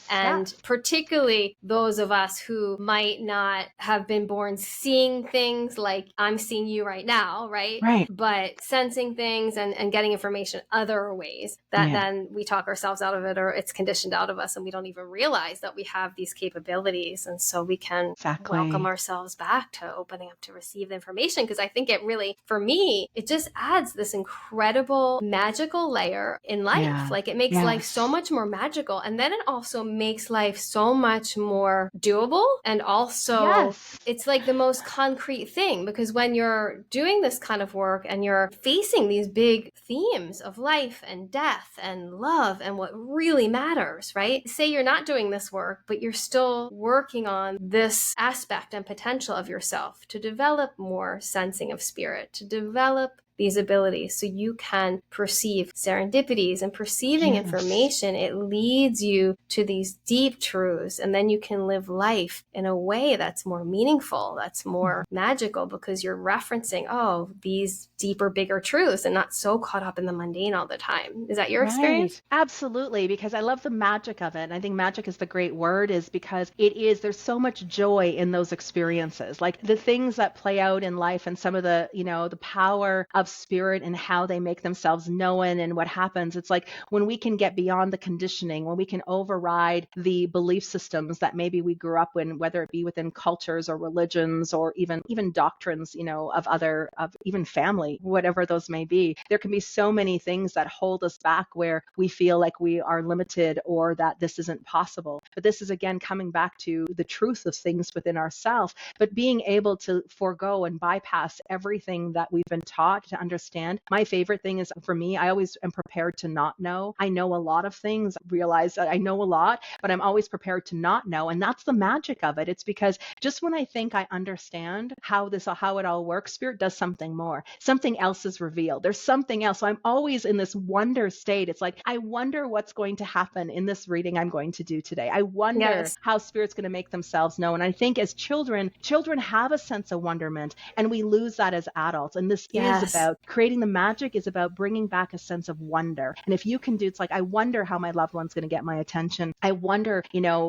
Speaker 1: And particularly those of us who might not have been born seeing things like I'm seeing sensing you right now, right?
Speaker 2: Right.
Speaker 1: But sensing things and getting information other ways that then we talk ourselves out of it, or it's conditioned out of us and we don't even realize that we have these capabilities. And so we can welcome ourselves back to opening up to receive the information. Because I think it really, for me, it just adds this incredible magical layer in life. Like it makes life so much more magical. And then it also makes life so much more doable. And also it's like the most concrete thing, because when you're doing this kind of work and you're facing these big themes of life and death and love and what really matters, right? Say you're not doing this work, but you're still working on this aspect and potential of yourself to develop more sensing of spirit, to develop these abilities so you can perceive serendipities and perceiving information. It leads you to these deep truths, and then you can live life in a way that's more meaningful, that's more magical, because you're referencing, oh, these deeper, bigger truths and not so caught up in the mundane all the time. Is that your experience?
Speaker 2: Absolutely, because I love the magic of it. And I think magic is the great word, is because there's so much joy in those experiences, like the things that play out in life and some of the, the power of spirit and how they make themselves known and what happens. It's like when we can get beyond the conditioning, when we can override the belief systems that maybe we grew up in, whether it be within cultures or religions or even doctrines, of even family, whatever those may be. There can be so many things that hold us back where we feel like we are limited or that this isn't possible. But this is again coming back to the truth of things within ourselves, but being able to forego and bypass everything that we've been taught to understand. My favorite thing is, for me, I always am prepared to not know. I know a lot of things, realize that I know a lot, but I'm always prepared to not know. And that's the magic of it. It's because just when I think I understand how it all works, spirit does something more. Something else is revealed. There's something else. So I'm always in this wonder state. It's like, I wonder what's going to happen in this reading I'm going to do today. I wonder how spirit's going to make themselves known. And I think as children have a sense of wonderment, and we lose that as adults. And this is about creating the magic, is about bringing back a sense of wonder. And if you can do, it's like, I wonder how my loved one's going to get my attention. I wonder,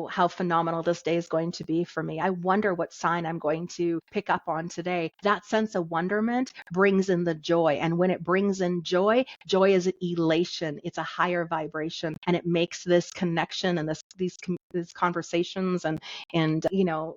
Speaker 2: how phenomenal this day is going to be for me. I wonder what sign I'm going to pick up on today. That sense of wonderment brings in the joy. And when it brings in joy is an elation. It's a higher vibration, and it makes this connection and these conversations and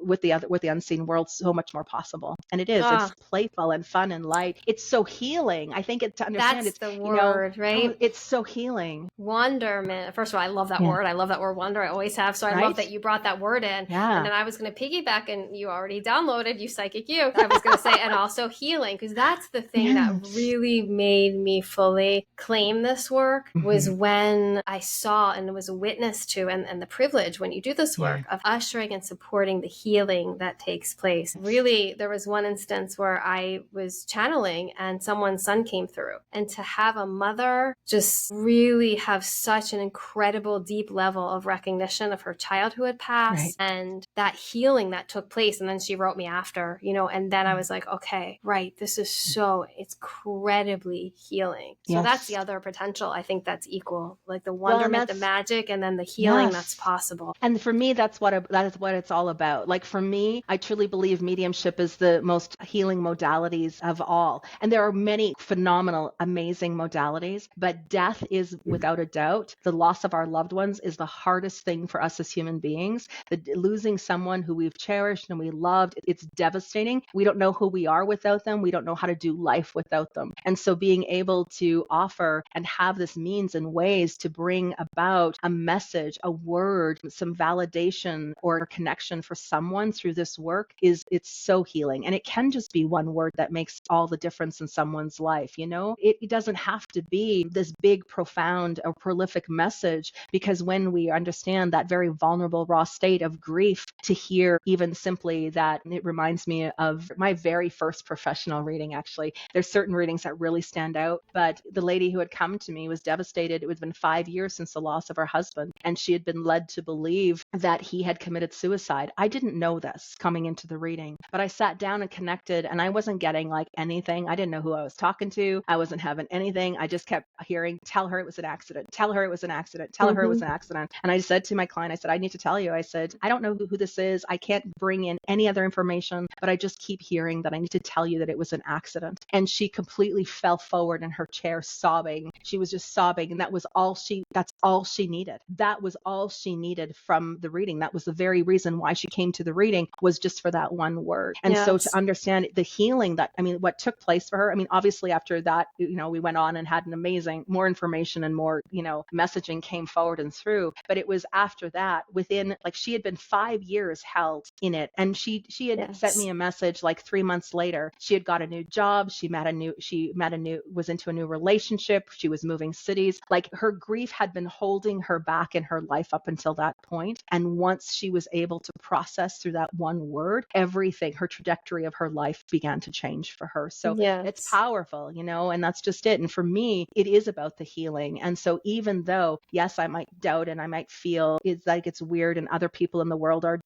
Speaker 2: with the unseen world so much more possible. And it's playful and fun and light. It's so healing. I think to understand,
Speaker 1: that's the word, right?
Speaker 2: It's so healing.
Speaker 1: Wonderment. First of all, I love that word. I love that word wonder. I always have. So I love that you brought that word in. And then I was going to piggyback, and you already downloaded, you psychic you. I was going to say, and also healing, because that's the thing that really made me fully claim this work, was when I saw and was a witness to, and the privilege when you do this work of ushering and supporting the healing that takes place. Really, there was one instance where I was channeling and someone's son came through, and to have a mother just really have such an incredible deep level of recognition of her child who had passed and that healing that took place. And then she wrote me after, and then I was like, okay, right, this is it's incredibly healing. So that's the other potential. I think that's equal, like the wonderment, the magic, and then the healing that's possible.
Speaker 2: And for me, that is what it's all about. Like for me, I truly believe mediumship is the most healing modalities of all. And there are many phenomenal, amazing modalities, but death is without a doubt, the loss of our loved ones is the hardest thing for us as human beings. Losing someone who we've cherished and we loved, it's devastating. We don't know who we are without them. We don't know how to do life without them. And so being able to offer and have this means and ways to bring about a message, a word, some validation or connection for someone through this work it's so healing. And it can just be one word that makes all the difference in someone's life. It doesn't have to be this big, profound or prolific message, because when we understand that very vulnerable, raw state of grief, to hear even simply that, it reminds me of my very first professional reading. Actually, there's certain readings that really stand out, but the lady who had come to me was devastated. It had been 5 years since the loss of her husband, and she had been led to believe that he had committed suicide. I didn't know this coming into the reading, but I sat down and connected, and I wasn't getting like anything. I didn't know who I was talking to. I wasn't having anything. I just kept hearing, tell her it was an accident, tell her it was an accident, tell her it was an accident. And I said to my client, I said, I need to tell you, I said, I don't know who this is. I can't bring in any other information, but I just keep hearing that I need to tell you that it was an accident. And she completely fell forward in her chair sobbing. She was just sobbing. And that's all she needed. That was all she needed from the reading. That was the very reason why she came to the reading, was just for that one word. And so to understand the healing that, what took place for her, obviously after that, we went on and had an amazing, more information and more, messaging came forward and through. But it was after that, within, like, she had been 5 years held in it. And she had sent me a message like 3 months later. She had got a new job. Was into a new relationship. She was moving cities. Like, her grief had been holding her back in her life up until that point. And once she was able to process through that one word, everything, her trajectory of her life began to change for her. So it's powerful, and that's just it. And for me, it is about the healing. And so even though, yes, I might doubt and I might feel it's like it's weird and other people in the world are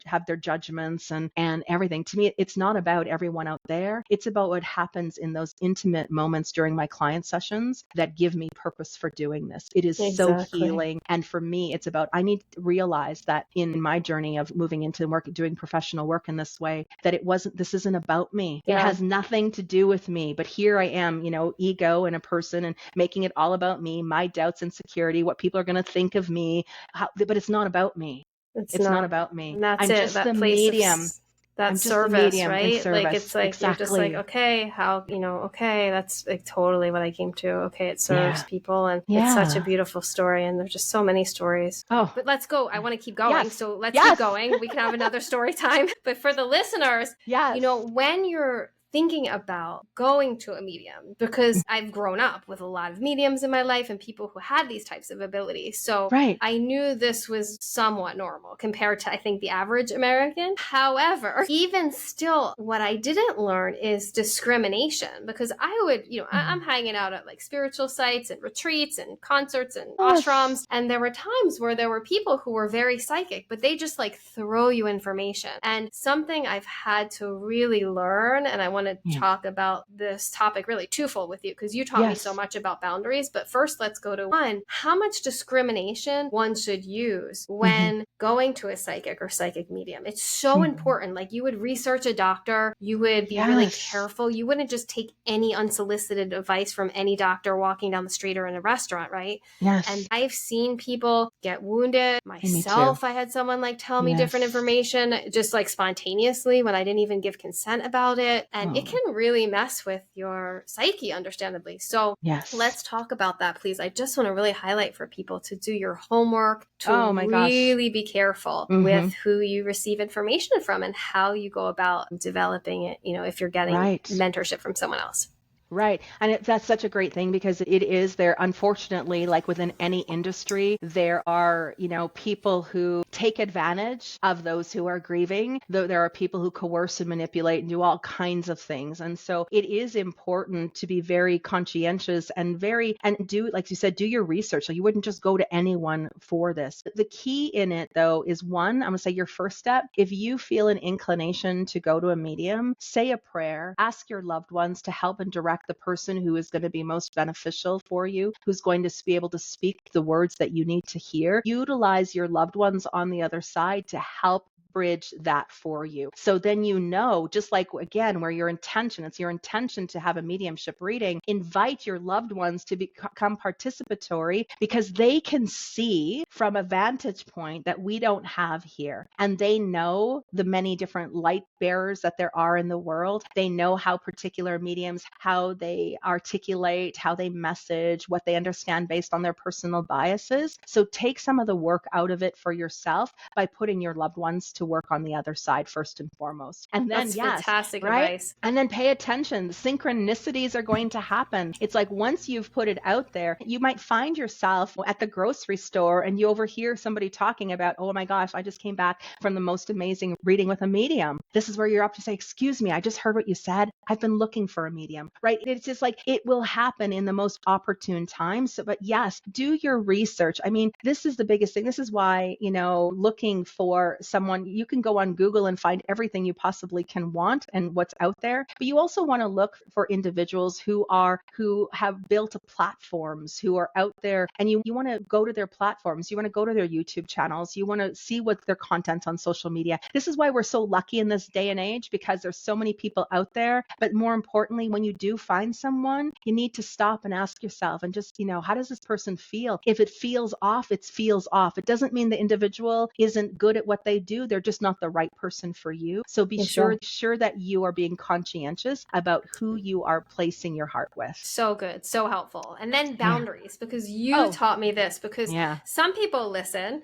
Speaker 2: have their judgments and everything, to me, it's not about everyone out there. It's about what happens in those intimate moments during my client sessions that give me purpose for doing this. It is so healing. And for me, it's about, I need to realize that in my journey of moving into work, doing professional work in this way, that this isn't about me. It has nothing to do with me. But here I am, ego and a person, and making it all about me, my doubts, insecurity, what people are going to think of me. But it's not about me. It's not about me.
Speaker 1: And that's
Speaker 2: I'm just
Speaker 1: that
Speaker 2: the
Speaker 1: place
Speaker 2: medium.
Speaker 1: That service, right? Like, it's like, you're just like, okay, how, okay, that's like totally what I came to. Okay, it serves people. And it's such a beautiful story. And there's just so many stories. But let's go. I want to keep going. So let's keep going. We can have another story time. But for the listeners, when you're thinking about going to a medium, because I've grown up with a lot of mediums in my life and people who had these types of abilities. So I knew this was somewhat normal compared to, I think, the average American. However, even still, what I didn't learn is discrimination, because I would, I'm hanging out at like spiritual sites and retreats and concerts and ashrams. And there were times where there were people who were very psychic, but they just like throw you information. And something I've had to really learn, and I want to talk about this topic really twofold with you, because you taught me so much about boundaries. But first, let's go to one, how much discrimination one should use when going to a psychic or psychic medium. It's so important. Like, you would research a doctor, you would be really careful. You wouldn't just take any unsolicited advice from any doctor walking down the street or in a restaurant, right? And I've seen people get wounded. Myself, I had someone like tell me different information just like spontaneously when I didn't even give consent about it. And it can really mess with your psyche, understandably. So let's talk about that, please. I just want to really highlight for people to do your homework, to really be careful with who you receive information from and how you go about developing it, if you're getting mentorship from someone else.
Speaker 2: Right. And that's such a great thing, because it is there. Unfortunately, like within any industry, there are, people who take advantage of those who are grieving. There are people who coerce and manipulate and do all kinds of things. And so it is important to be very conscientious and do, like you said, do your research. So you wouldn't just go to anyone for this. The key in it, though, is one, I'm going to say your first step. If you feel an inclination to go to a medium, say a prayer, ask your loved ones to help and direct the person who is going to be most beneficial for you, who's going to be able to speak the words that you need to hear. Utilize your loved ones on the other side to help bridge that for you. So then, just like, again, where your intention, it's your intention to have a mediumship reading, invite your loved ones to become participatory, because they can see from a vantage point that we don't have here. And they know the many different light bearers that there are in the world. They know how particular mediums, how they articulate, how they message, what they understand based on their personal biases. So take some of the work out of it for yourself by putting your loved ones to work on the other side first and foremost. And then,
Speaker 1: that's fantastic advice.
Speaker 2: And then pay attention. The synchronicities are going to happen. It's like, once you've put it out there, you might find yourself at the grocery store and you overhear somebody talking about, oh my gosh, I just came back from the most amazing reading with a medium. This is where you're up to say, excuse me, I just heard what you said. I've been looking for a medium, right? It's just like, it will happen in the most opportune times. So, but yes, do your research. This is the biggest thing. This is why, looking for someone, you can go on Google and find everything you possibly can want and what's out there. But you also want to look for individuals who have built platforms, who are out there, and you want to go to their platforms. You want to go to their YouTube channels. You want to see what their content on social media. This is why we're so lucky in this day and age, because there's so many people out there. But more importantly, when you do find someone, you need to stop and ask yourself and just, how does this person feel? If it feels off, it feels off. It doesn't mean the individual isn't good at what they do. They're just not the right person for you. So be sure that you are being conscientious about who you are placing your heart with.
Speaker 1: So good. So helpful. And then boundaries, because you taught me this, because some people listening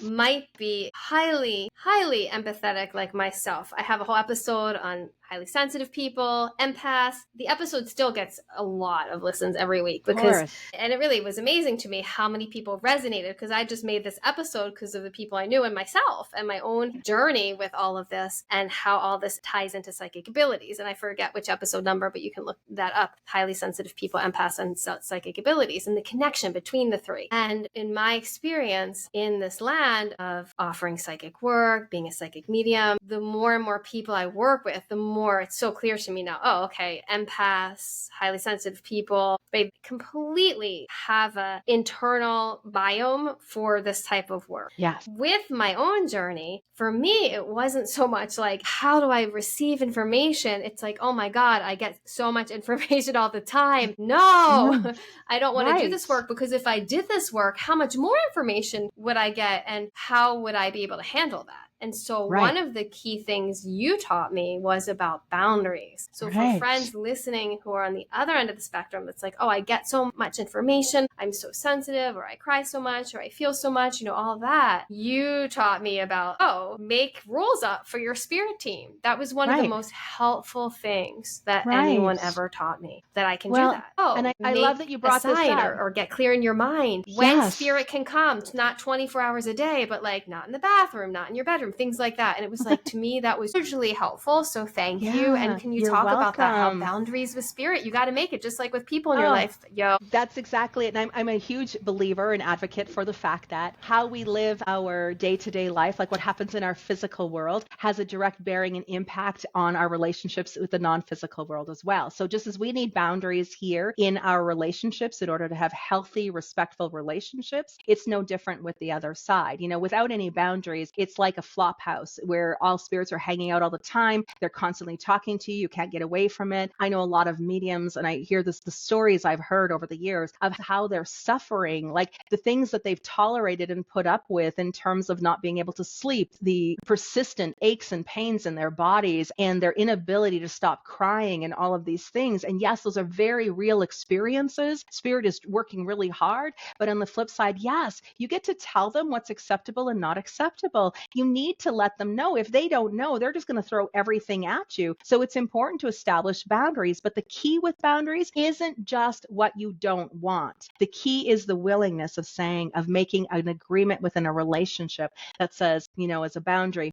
Speaker 1: might be highly, highly empathetic like myself. I have a whole episode on highly sensitive people, empaths. The episode still gets a lot of listens every week and it really was amazing to me how many people resonated, because I just made this episode because of the people I knew and myself and my own journey with all of this and how all this ties into psychic abilities. And I forget which episode number, but you can look that up. Highly sensitive people, empaths, and psychic abilities, and the connection between the three. And in my experience in this land of offering psychic work, being a psychic medium, the more and more people I work with, the more it's so clear to me now, empaths, highly sensitive people, they completely have an internal biome for this type of work.
Speaker 2: Yes.
Speaker 1: With my own journey, for me, it wasn't so much like, how do I receive information? It's like, oh my God, I get so much information all the time. No, I don't want to do this work, because if I did this work, how much more information would I get, and how would I be able to handle that? And so one of the key things you taught me was about boundaries. So for friends listening who are on the other end of the spectrum, it's like, I get so much information, I'm so sensitive, or I cry so much, or I feel so much, all of that. You taught me about, make rules up for your spirit team. That was one of the most helpful things that anyone ever taught me, that I can do that.
Speaker 2: And I love that you brought this up.
Speaker 1: Or get clear in your mind when spirit can come, not 24 hours a day, but like not in the bathroom, not in your bedroom, things like that. And it was like, to me, that was hugely helpful. So thank you. And can you talk about that? How boundaries with spirit, you got to make it just like with people in your life.
Speaker 2: That's exactly it. And I'm a huge believer and advocate for the fact that how we live our day-to-day life, like what happens in our physical world, has a direct bearing and impact on our relationships with the non-physical world as well. So just as we need boundaries here in our relationships in order to have healthy, respectful relationships, it's no different with the other side. Without any boundaries, it's like a flop house where all spirits are hanging out all the time. They're constantly talking to you. You can't get away from it. I know a lot of mediums, and I hear the stories I've heard over the years of how they're suffering, like the things that they've tolerated and put up with in terms of not being able to sleep, the persistent aches and pains in their bodies, and their inability to stop crying, and all of these things. And yes, those are very real experiences. Spirit is working really hard. But on the flip side, yes, you get to tell them what's acceptable and not acceptable. You need to let them know. If they don't know, they're just going to throw everything at you. So it's important to establish boundaries. But the key with boundaries isn't just what you don't want. The key is the willingness of making an agreement within a relationship that says, as a boundary,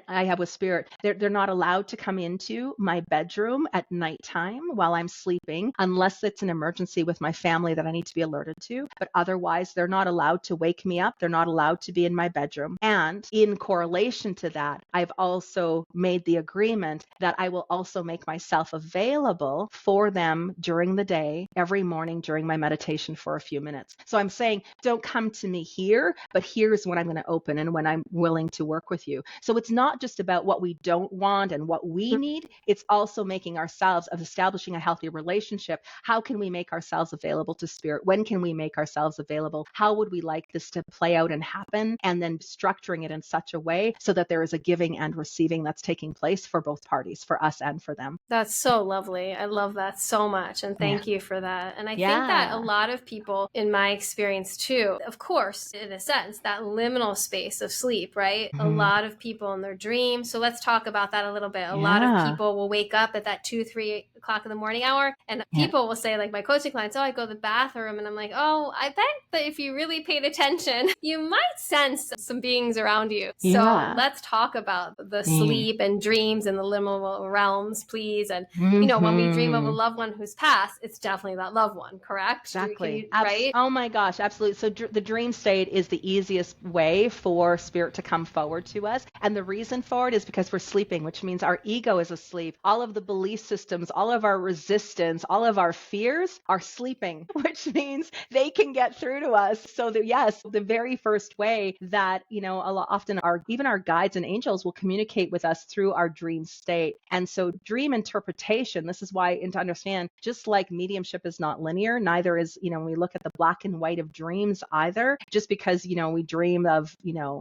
Speaker 2: I have with spirit, they're not allowed to come into my bedroom at nighttime while I'm sleeping, unless it's an emergency with my family that I need to be alerted to. But otherwise, they're not allowed to wake me up. They're not allowed to be in my bedroom. And in correlation to that, I've also made the agreement that I will also make myself available for them during the day, every morning during my meditation for a few minutes. So I'm saying, don't come to me here, but here's when I'm going to open and when I'm willing to work with you. So it's not just about what we don't want and what we need. It's also making ourselves, of establishing a healthy relationship. How can we make ourselves available to spirit? When can we make ourselves available? How would we like this to play out and happen? And then structuring it in such a way so that there is a giving and receiving that's taking place for both parties, for us and for them.
Speaker 1: That's so lovely. I love that so much. And thank you for that. And I think that a lot of people, in my experience too, of course, in a sense, that liminal space of sleep, right? A lot of people in their dreams. So let's talk about that a little bit. A lot of people will wake up at that 2-3 o'clock in the morning hour. And people will say, like my coaching clients, oh, I go to the bathroom. And I'm like, oh, I bet that if you really paid attention, you might sense some beings around you. So let's talk about the sleep and dreams and the liminal realms, please. And, when we dream of a loved one who's passed, it's definitely that loved one, correct?
Speaker 2: Exactly.
Speaker 1: Right?
Speaker 2: Oh my gosh, absolutely. So the dream state is the easiest way for spirit to come forward to us. And the reason for it is because we're sleeping, which means our ego is asleep. All of the belief systems, all of our resistance, all of our fears are sleeping, which means they can get through to us. So yes, the very first way that, often even our guides and angels will communicate with us through our dream state. And so dream interpretation, this is why, and to understand, just like mediumship is not linear, neither is, when we look at the black and white of dreams either, just because, we dream of,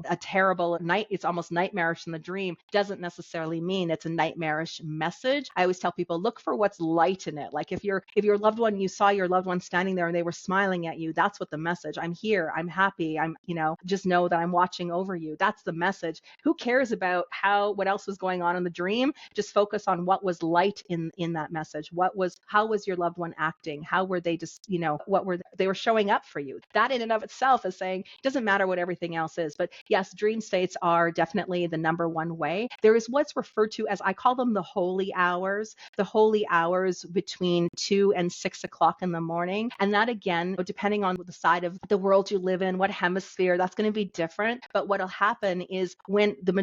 Speaker 2: a terrible night, it's almost nightmarish in the dream, doesn't necessarily mean it's a nightmarish message. I always tell people, look for what's light in it. Like if your loved one, you saw your loved one standing there and they were smiling at you, that's what the message, I'm here, I'm happy, I'm, just know that I'm watching over you. That's the message. Who cares about what else was going on in the dream? Just focus on what was light in that message. How was your loved one acting? How were they just, they were showing up for you? That in and of itself is saying, it doesn't matter what everything else is. But yes, dream states are definitely the number one way. There is what's referred to as, I call them the holy hours between 2 and 6 o'clock in the morning. And that again, depending on the side of the world you live in, what hemisphere, that's going to be different. But what'll happen is when the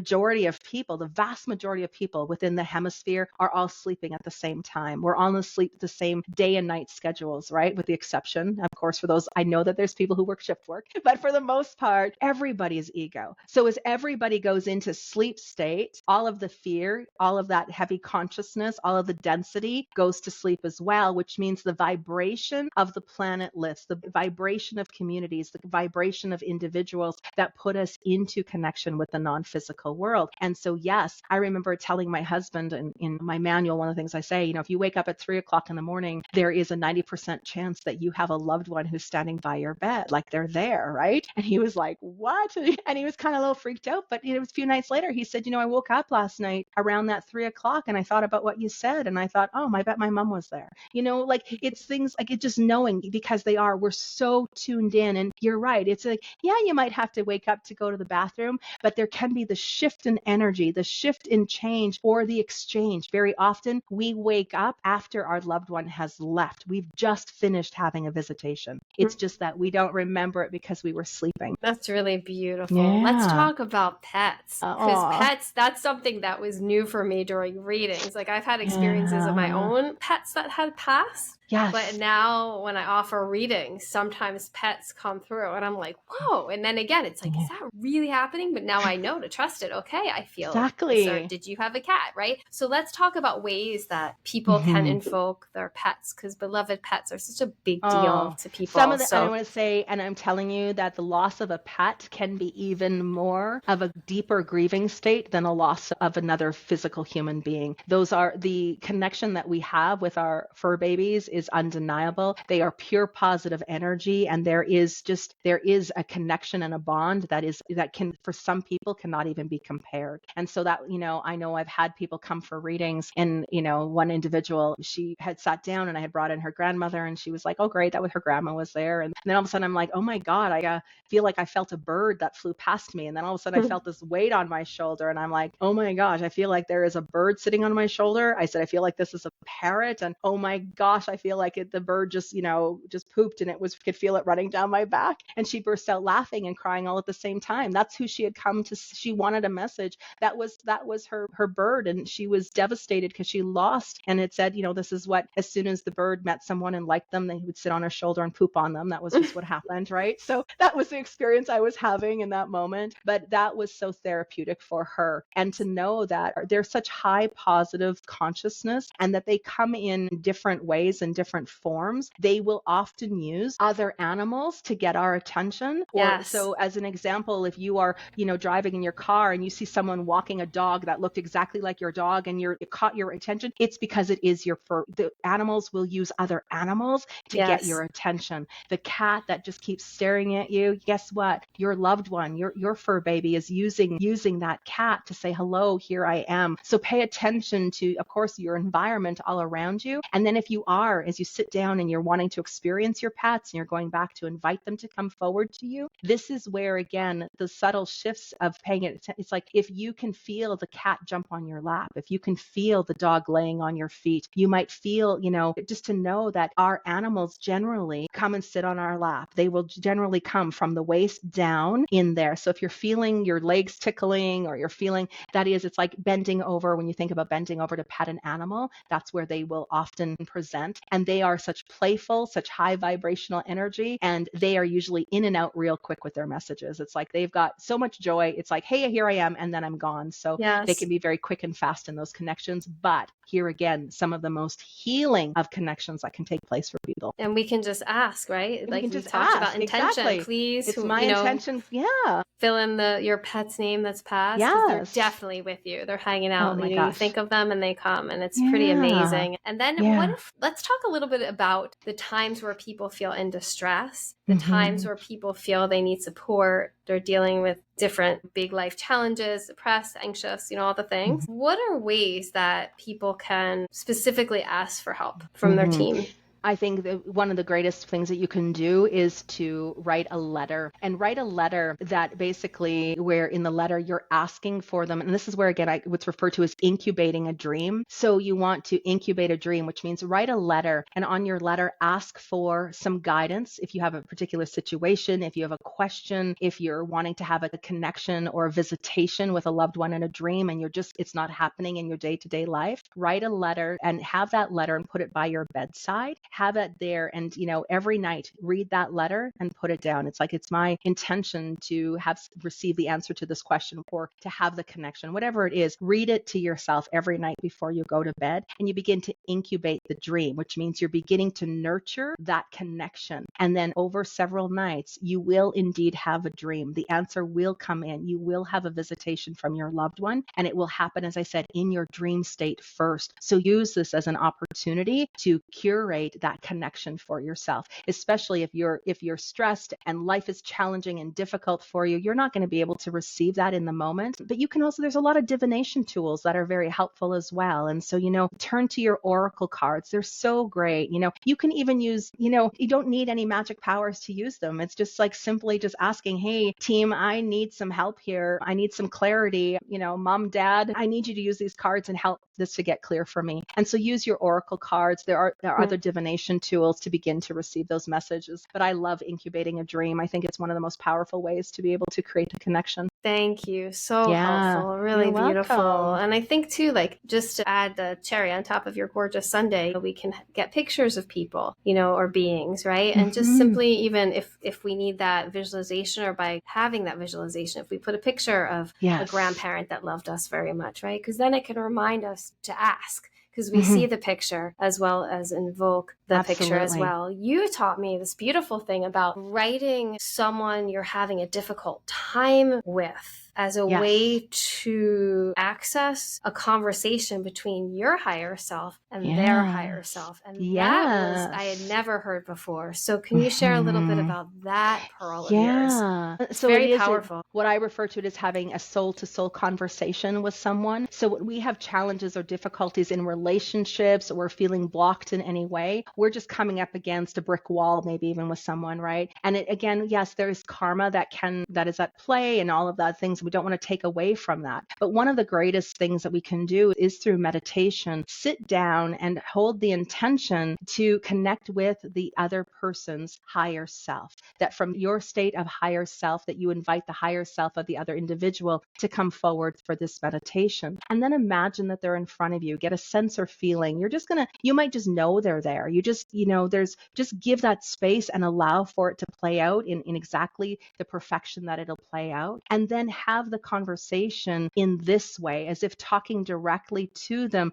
Speaker 2: vast majority of people within the hemisphere are all sleeping at the same time. We're all asleep at the same day and night schedules, right? With the exception, of course, for those, I know that there's people who work shift work, but for the most part, everybody's ego. So as everybody goes into sleep state, all of the fear, all of that heavy consciousness, all of the density goes to sleep as well, which means the vibration of the planet lifts, the vibration of communities, the vibration of individuals that put us into connection with the non-physical world. And so, yes, I remember telling my husband in my manual, one of the things I say, if you wake up at 3 o'clock in the morning, there is a 90% chance that you have a loved one who's standing by your bed, like they're there, right? And he was like, what? And he was kind of a little freaked out, but it was a few nights later, he said, I woke up last night around that 3 o'clock and I thought about what you said. And I thought, oh, I bet my mom was there. It's things like it just knowing, because we're so tuned in. And you're right. It's like, yeah, you might have to wake up to go to the bathroom, but there can be the shift in energy, the shift in change, or the exchange. Very often we wake up after our loved one has left. We've just finished having a visitation. It's just that we don't remember it because we were sleeping.
Speaker 1: That's really beautiful. Yeah. Let's talk about pets, because pets, that's something that was new for me during readings. Like I've had experiences of my own pets that had passed.
Speaker 2: Yes.
Speaker 1: But now when I offer readings, sometimes pets come through and I'm like, whoa. And then again, it's like, is that really happening? But now I know to trust it. Okay, I feel
Speaker 2: exactly.
Speaker 1: So did you have a cat, right? So let's talk about ways that people can invoke their pets, because beloved pets are such a big deal to people.
Speaker 2: I want to say, and I'm telling you that the loss of a pet can be even more of a deeper grieving state than a loss of another physical human being. Those are the connection that we have with our fur babies is undeniable. They are pure positive energy, and there is a connection and a bond that can, for some people, cannot even be compared. And so that, I know I've had people come for readings, and one individual, she had sat down and I had brought in her grandmother, and she was like, oh great, that was her grandma was there. And then all of a sudden I'm like, oh my God, I feel like I felt a bird that flew past me. And then all of a sudden I felt this weight on my shoulder, and I'm like, oh my gosh, I feel like there is a bird sitting on my shoulder. I said, I feel like this is a parrot, and oh my gosh, I feel like the bird just pooped, and could feel it running down my back. And she burst out laughing and crying all at the same time. That's who she had come to. She wanted a message. That was her bird, and she was devastated because she lost. And it said, this is what, as soon as the bird met someone and liked them, they would sit on her shoulder and poop on them. That was just what happened, right? So that was the experience I was having in that moment. But that was so therapeutic for her. And to know that there's such high positive consciousness, and that they come in different ways and different forms, they will often use other animals to get our attention. Or so as an example, if you are, driving in your car and you see someone walking a dog that looked exactly like your dog and it caught your attention, it's because it is your fur. The animals will use other animals to get your attention. The cat that just keeps staring at you, guess what? Your loved one, your fur baby is using that cat to say, hello, here I am. So pay attention to, of course, your environment all around you. And then if you are, as you sit down and you're wanting to experience your pets and you're going back to invite them to come forward to you, this is where, again, the subtle shifts of paying it. It's like if you can feel the cat jump on your lap, if you can feel the dog laying on your feet, you might feel, just to know that our animals generally come and sit on our lap. They will generally come from the waist down in there. So if you're feeling your legs tickling or you're feeling, that is, it's like bending over. When you think about bending over to pet an animal, that's where they will often present. And they are such playful, such high vibrational energy. And they are usually in and out real quick with their messages. It's like they've got so much joy. It's like, hey, here I am. And then I'm gone. So they can be very quick and fast in those connections. But here again, some of the most healing of connections that can take place for people.
Speaker 1: And we can just ask, right?
Speaker 2: And
Speaker 1: like
Speaker 2: we
Speaker 1: we
Speaker 2: just
Speaker 1: talked
Speaker 2: ask.
Speaker 1: about intention.
Speaker 2: Exactly.
Speaker 1: Please,
Speaker 2: it's my intention. Yeah.
Speaker 1: Fill in your pet's name that's passed.
Speaker 2: Yes.
Speaker 1: They're definitely with you. They're hanging out.
Speaker 2: Oh my
Speaker 1: You
Speaker 2: gosh.
Speaker 1: think of them and they come, and it's pretty amazing. And then let's talk a little bit about the times where people feel in distress, the times where people feel they need support. They're dealing with different big life challenges, depressed, anxious, all the things. What are ways that people can specifically ask for help from their team?
Speaker 2: I think that one of the greatest things that you can do is to write a letter, and write a letter that basically, where in the letter you're asking for them. And this is where, again, what's referred to as incubating a dream. So you want to incubate a dream, which means write a letter, and on your letter, ask for some guidance. If you have a particular situation, if you have a question, if you're wanting to have a connection or a visitation with a loved one in a dream, and it's not happening in your day-to-day life, write a letter and have that letter and put it by your bedside. Have it there, and every night read that letter and put it down. It's like, it's my intention to receive the answer to this question, or to have the connection, whatever it is. Read it to yourself every night before you go to bed, and you begin to incubate the dream, which means you're beginning to nurture that connection. And then over several nights, you will indeed have a dream. The answer will come in. You will have a visitation from your loved one, and it will happen, as I said, in your dream state first. So use this as an opportunity to curate that connection for yourself, especially if you're stressed and life is challenging and difficult for you. You're not going to be able to receive that in the moment, but you can also, there's a lot of divination tools that are very helpful as well. And so, turn to your oracle cards. They're so great. You can even use, you don't need any magic powers to use them. It's just like simply just asking, hey, team, I need some help here. I need some clarity. Mom, dad, I need you to use these cards and help this to get clear for me. And so use your oracle cards. There are other divination tools to begin to receive those messages. But I love incubating a dream. I think it's one of the most powerful ways to be able to create a connection.
Speaker 1: Thank you. So helpful. Really beautiful.
Speaker 2: Welcome.
Speaker 1: And I think too, just to add the cherry on top of your gorgeous sundae, we can get pictures of people, or beings, right? And just simply, even if we need that visualization, or by having that visualization, if we put a picture of a grandparent that loved us very much, right? Because then it can remind us to ask. Because we see the picture as well as invoke the picture as well. You taught me this beautiful thing about writing someone you're having a difficult time with as a way to access a conversation between your higher self and their higher self. And that was, I had never heard before. So can you share a little bit about that pearl of yours? It's so very powerful.
Speaker 2: What I refer to it as having a soul-to-soul conversation with someone. So when we have challenges or difficulties in relationships, or feeling blocked in any way, we're just coming up against a brick wall, maybe even with someone, right? And again, yes, there's karma that is at play and all of that things. We don't want to take away from that. But one of the greatest things that we can do is through meditation, sit down and hold the intention to connect with the other person's higher self. That from your state of higher self, that you invite the higher self of the other individual to come forward for this meditation. And then imagine that they're in front of you. Get a sense or feeling. You might just know they're there. You just, just give that space and allow for it to play out in exactly the perfection that it'll play out. And then have have the conversation in this way, as if talking directly to them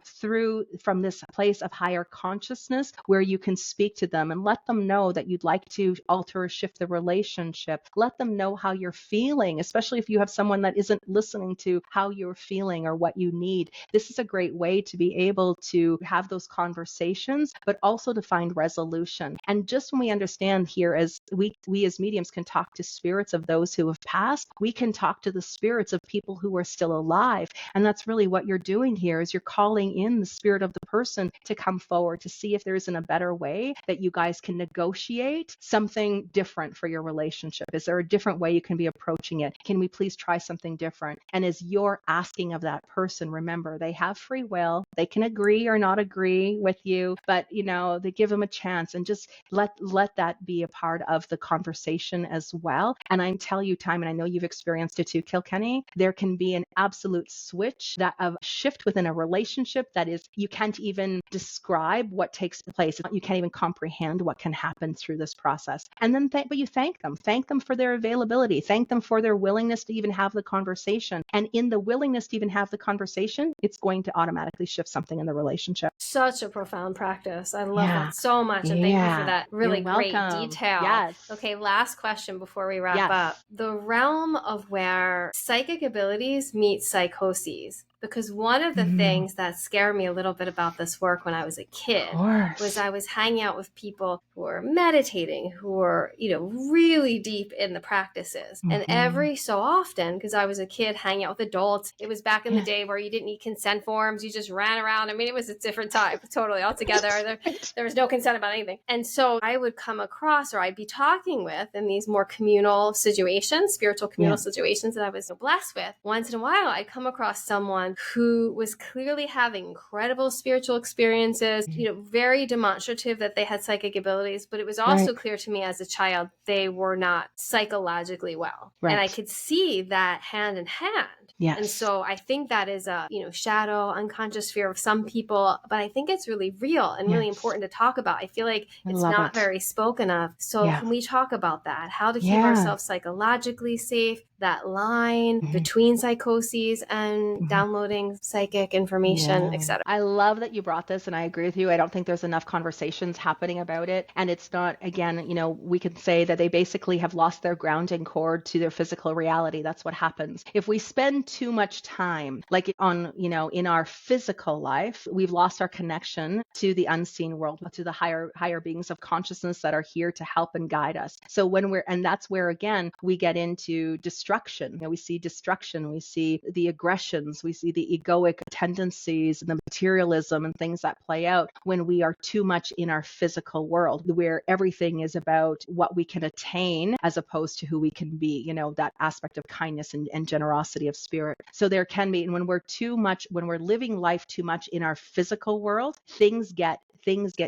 Speaker 2: from this place of higher consciousness, where you can speak to them and let them know that you'd like to alter or shift the relationship. Let them know how you're feeling, especially if you have someone that isn't listening to how you're feeling or what you need. This is a great way to be able to have those conversations, but also to find resolution. And just when we understand here, as we as mediums can talk to spirits of those who have passed, we can talk to the spirits of people who are still alive. And that's really what you're doing here, is you're calling in the spirit of the person to come forward to see if there isn't a better way that you guys can negotiate something different for your relationship. Is there a different way you can be approaching it? Can we please try something different? And as you're asking of that person, remember, they have free will. They can agree or not agree with you, but they give them a chance, and just let that be a part of the conversation as well. And I tell you, time, and I know you've experienced it too, Kilkenny, there can be an absolute switch, that of shift within a relationship that is, you can't even describe what takes place. You can't even comprehend what can happen through this process. And then, but you thank them for their availability, thank them for their willingness to even have the conversation. And in the willingness to even have the conversation, it's going to automatically shift something in the relationship.
Speaker 1: Such a profound practice. I love that so much. And thank you for that really great detail.
Speaker 2: Yes.
Speaker 1: Okay, last question before we wrap up. The realm of where psychic abilities meet psychoses. Because one of the things that scared me a little bit about this work when I was a kid was I was hanging out with people who were meditating, who were, really deep in the practices. And every so often, because I was a kid hanging out with adults, it was back in the day where you didn't need consent forms. You just ran around. I mean, it was a different time, totally altogether. There was no consent about anything. And so I would come across, or I'd be talking with, in these more communal situations, spiritual communal situations that I was blessed with. Once in a while, I'd come across someone who was clearly having incredible spiritual experiences, very demonstrative that they had psychic abilities, but it was also clear to me as a child they were not psychologically well. And I could see that hand in hand. Yes. And so I think that is a, shadow, unconscious fear of some people, but I think it's really real and really important to talk about. I feel like it's not very spoken of. So can we talk about that? How to keep ourselves psychologically safe, that line between psychoses and downloading psychic information, etc.
Speaker 2: I love that you brought this, and I agree with you. I don't think there's enough conversations happening about it. And it's not, again, we could say that they basically have lost their grounding cord to their physical reality. That's what happens. If we spend too much time, like on, in our physical life, we've lost our connection to the unseen world, to the higher beings of consciousness that are here to help and guide us. So and that's where, again, we get into destruction. We see destruction, we see the aggressions, we see the egoic tendencies and the materialism and things that play out when we are too much in our physical world, where everything is about what we can attain as opposed to who we can be, that aspect of kindness and generosity of spirit. So there can be, and when we're living life too much in our physical world, things get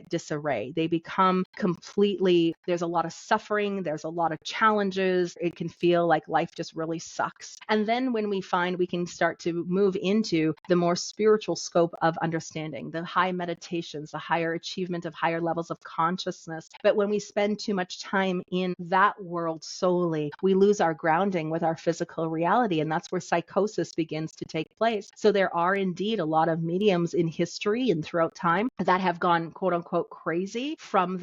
Speaker 2: disarray. They become completely, there's a lot of suffering, there's a lot of challenges. It can feel like life just really sucks. And then when we find we can start to move into the more spiritual scope of understanding, the high meditations, the higher achievement of higher levels of consciousness. But when we spend too much time in that world solely, we lose our grounding with our physical reality. And that's where psychosis begins to take place. So there are indeed a lot of mediums in history and throughout time that have gone quote unquote crazy from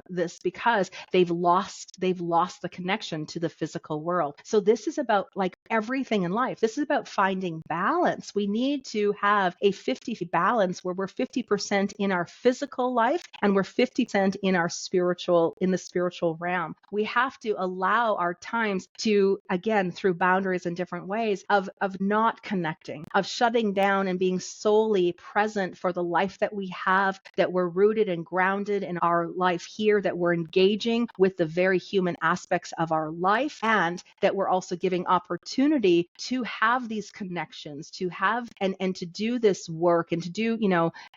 Speaker 2: this, because they've lost the connection to the physical world. So this is about, like everything in life, this is about finding balance. We need to have a 50 balance where we're 50% in our physical life and we're 50% in the spiritual realm. We have to allow our times to, again, through boundaries in different ways of not connecting, of shutting down and being solely present for the life that we have, that we're rooted and grounded in our life here, that we're engaging with the very human aspects of our life, and that we're also giving opportunity to have these connections, to have and to do this work, and to do,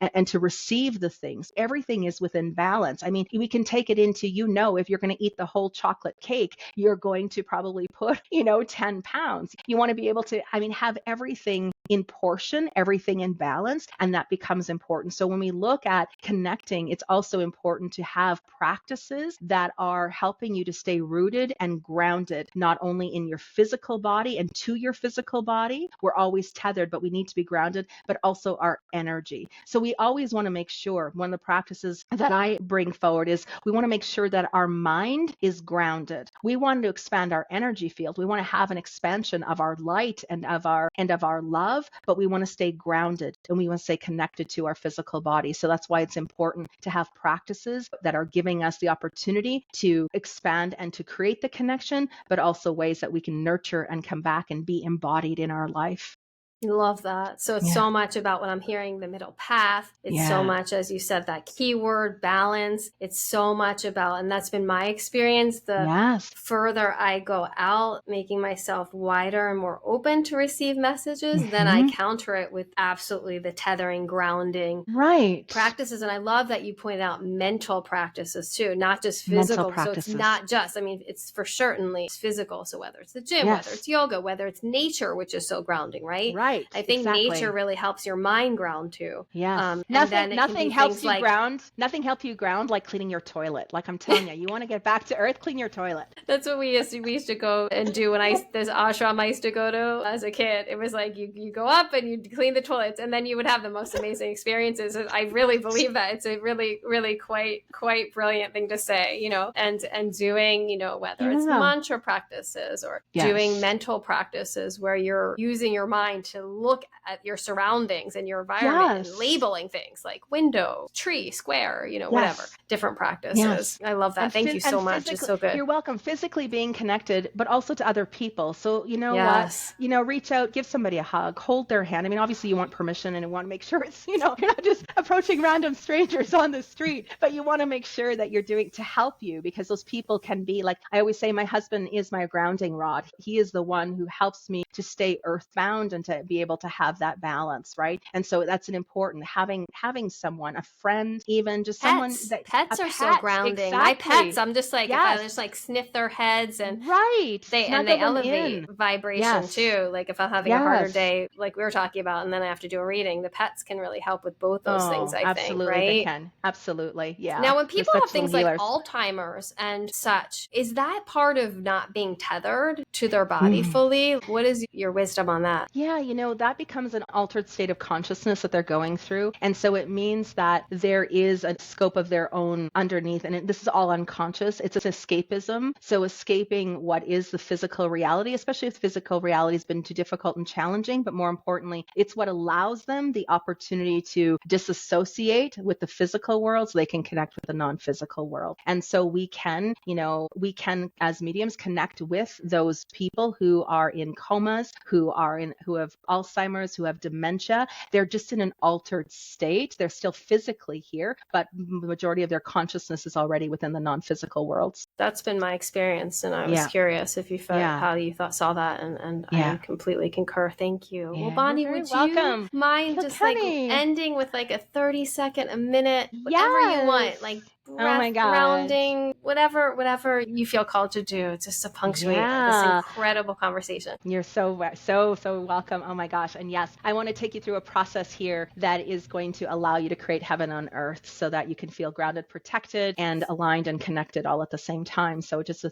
Speaker 2: and to receive the things. Everything is within balance. I mean, we can take it into, if you're going to eat the whole chocolate cake, you're going to probably put, 10 pounds. You want to be able to, have everything in portion, everything in balance, and that becomes important. So when we look at connecting, it's also important to have practices that are helping you to stay rooted and grounded, not only in your physical body and to your physical body. We're always tethered, but we need to be grounded, but also our energy. So we always want to make sure, one of the practices that I bring forward is we want to make sure that our mind is grounded. We want to expand our energy field. We want to have an expansion of our light and of our love, but we want to stay grounded and we want to stay connected to our physical body. So that's why it's important to have practices that are giving us the opportunity to expand and to create the connection, but also ways that we can nurture and come back and be embodied in our life.
Speaker 1: Love that. So it's so much about what I'm hearing, the middle path. It's so much, as you said, that keyword balance. It's so much about, and that's been my experience, the further I go out, making myself wider and more open to receive messages, then I counter it with absolutely the tethering, grounding practices. And I love that you pointed out mental practices too, not just physical. So it's not just, I mean, it's for certainly physical. So whether it's the gym, whether it's yoga, whether it's nature, which is so grounding, right? I think nature really helps your mind ground too.
Speaker 2: Nothing helps you ground. Nothing helps you ground like cleaning your toilet. Like I'm telling you, you want to get back to earth, clean your toilet. That's
Speaker 1: what we used to go and do when there's ashram I used to go to as a kid. It was like you go up and you clean the toilets, and then you would have the most amazing experiences. I really believe that it's a really, really quite brilliant thing to say, and doing, whether it's mantra practices or doing mental practices where you're using your mind to look at your surroundings and your environment and labeling things like window, tree, square, whatever, different practices. I love that. Thank you so much. It's so good.
Speaker 2: You're welcome. Physically being connected, but also to other people. So what, reach out, give somebody a hug, hold their hand. I mean, obviously you want permission and you want to make sure it's, you're not just approaching random strangers on the street, but you want to make sure that you're doing to help you, because those people can be like, I always say, my husband is my grounding rod. He is the one who helps me to stay earthbound and to be able to have that balance, right? And so that's an important having someone, a friend, even just someone that
Speaker 1: pets are so grounding. My pets, I'm just like, if I just like sniff their heads and they elevate vibration too. Like if I'm having a harder day, like we were talking about, and then I have to do a reading, the pets can really help with both those things. I think, right?
Speaker 2: They can. Absolutely, yeah.
Speaker 1: Now, when people have things like Alzheimer's and such, is that part of not being tethered to their body fully? What is your wisdom on that?
Speaker 2: Yeah, that becomes an altered state of consciousness that they're going through. And so it means that there is a scope of their own underneath. And this is all unconscious. It's escapism. So escaping what is the physical reality, especially if physical reality has been too difficult and challenging. But more importantly, it's what allows them the opportunity to disassociate with the physical world so they can connect with the non-physical world. And so we can as mediums connect with those people who are in comas, who have Alzheimer's, who have dementia. They're just in an altered state. They're still physically here, but the majority of their consciousness is already within the non-physical worlds.
Speaker 1: That's been my experience, and I was curious if you felt how you saw that, and I completely concur. Thank you. Well, Bonnie, would you mind just like ending with like a 30-second, a minute, whatever you want, like breath, grounding, whatever you feel called to do, just to punctuate this incredible conversation.
Speaker 2: You're so welcome. Oh my gosh. And yes, I want to take you through a process here that is going to allow you to create heaven on earth so that you can feel grounded, protected, and aligned and connected all at the same time. So just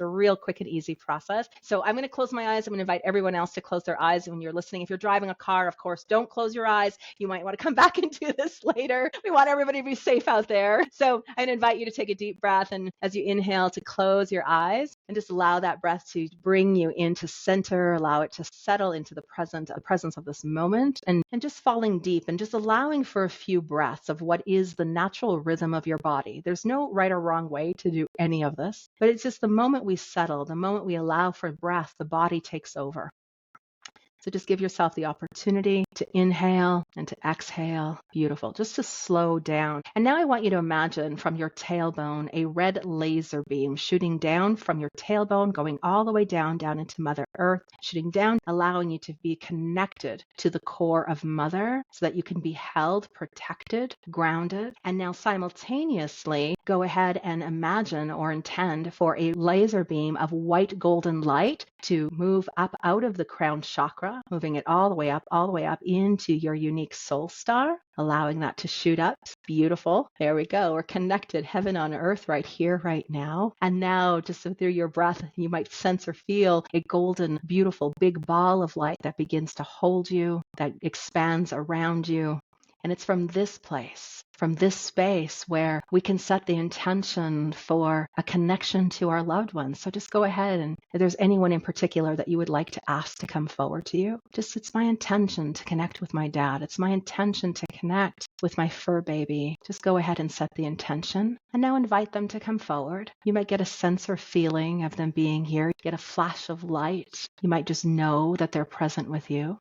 Speaker 2: a real quick and easy process. So I'm going to close my eyes. I'm going to invite everyone else to close their eyes when you're listening. If you're driving a car, of course, don't close your eyes. You might want to come back and do this later. We want everybody to be safe out there. So I'm going to invite you to take a deep breath, and as you inhale, to close your eyes and just allow that breath to bring you into center, allow it to settle into the presence of this moment, and just falling deep and just allowing for a few breaths of what is the natural rhythm of your body. There's no right or wrong way to do any of this, but it's just the moment we settle, the moment we allow for breath, the body takes over. So just give yourself the opportunity to inhale And to exhale. Beautiful. Just to slow down. And now I want you to imagine from your tailbone a red laser beam shooting down from your tailbone, going all the way down into Mother Earth, shooting down, allowing you to be connected to the core of Mother so that you can be held, protected, grounded. And now simultaneously, go ahead and imagine or intend for a laser beam of white golden light to move up out of the crown chakra, moving it all the way up into your unique soul star, allowing that to shoot up. Beautiful. There we go. We're connected, heaven on earth, right here, right now. And now, just through your breath, you might sense or feel a golden, beautiful, big ball of light that begins to hold you, that expands around you. And it's from this place, from this space, where we can set the intention for a connection to our loved ones. So just go ahead, and if there's anyone in particular that you would like to ask to come forward to you, just, it's my intention to connect with my dad. It's my intention to connect with my fur baby. Just go ahead and set the intention. And now invite them to come forward. You might get a sense or feeling of them being here, get a flash of light. You might just know that they're present with you.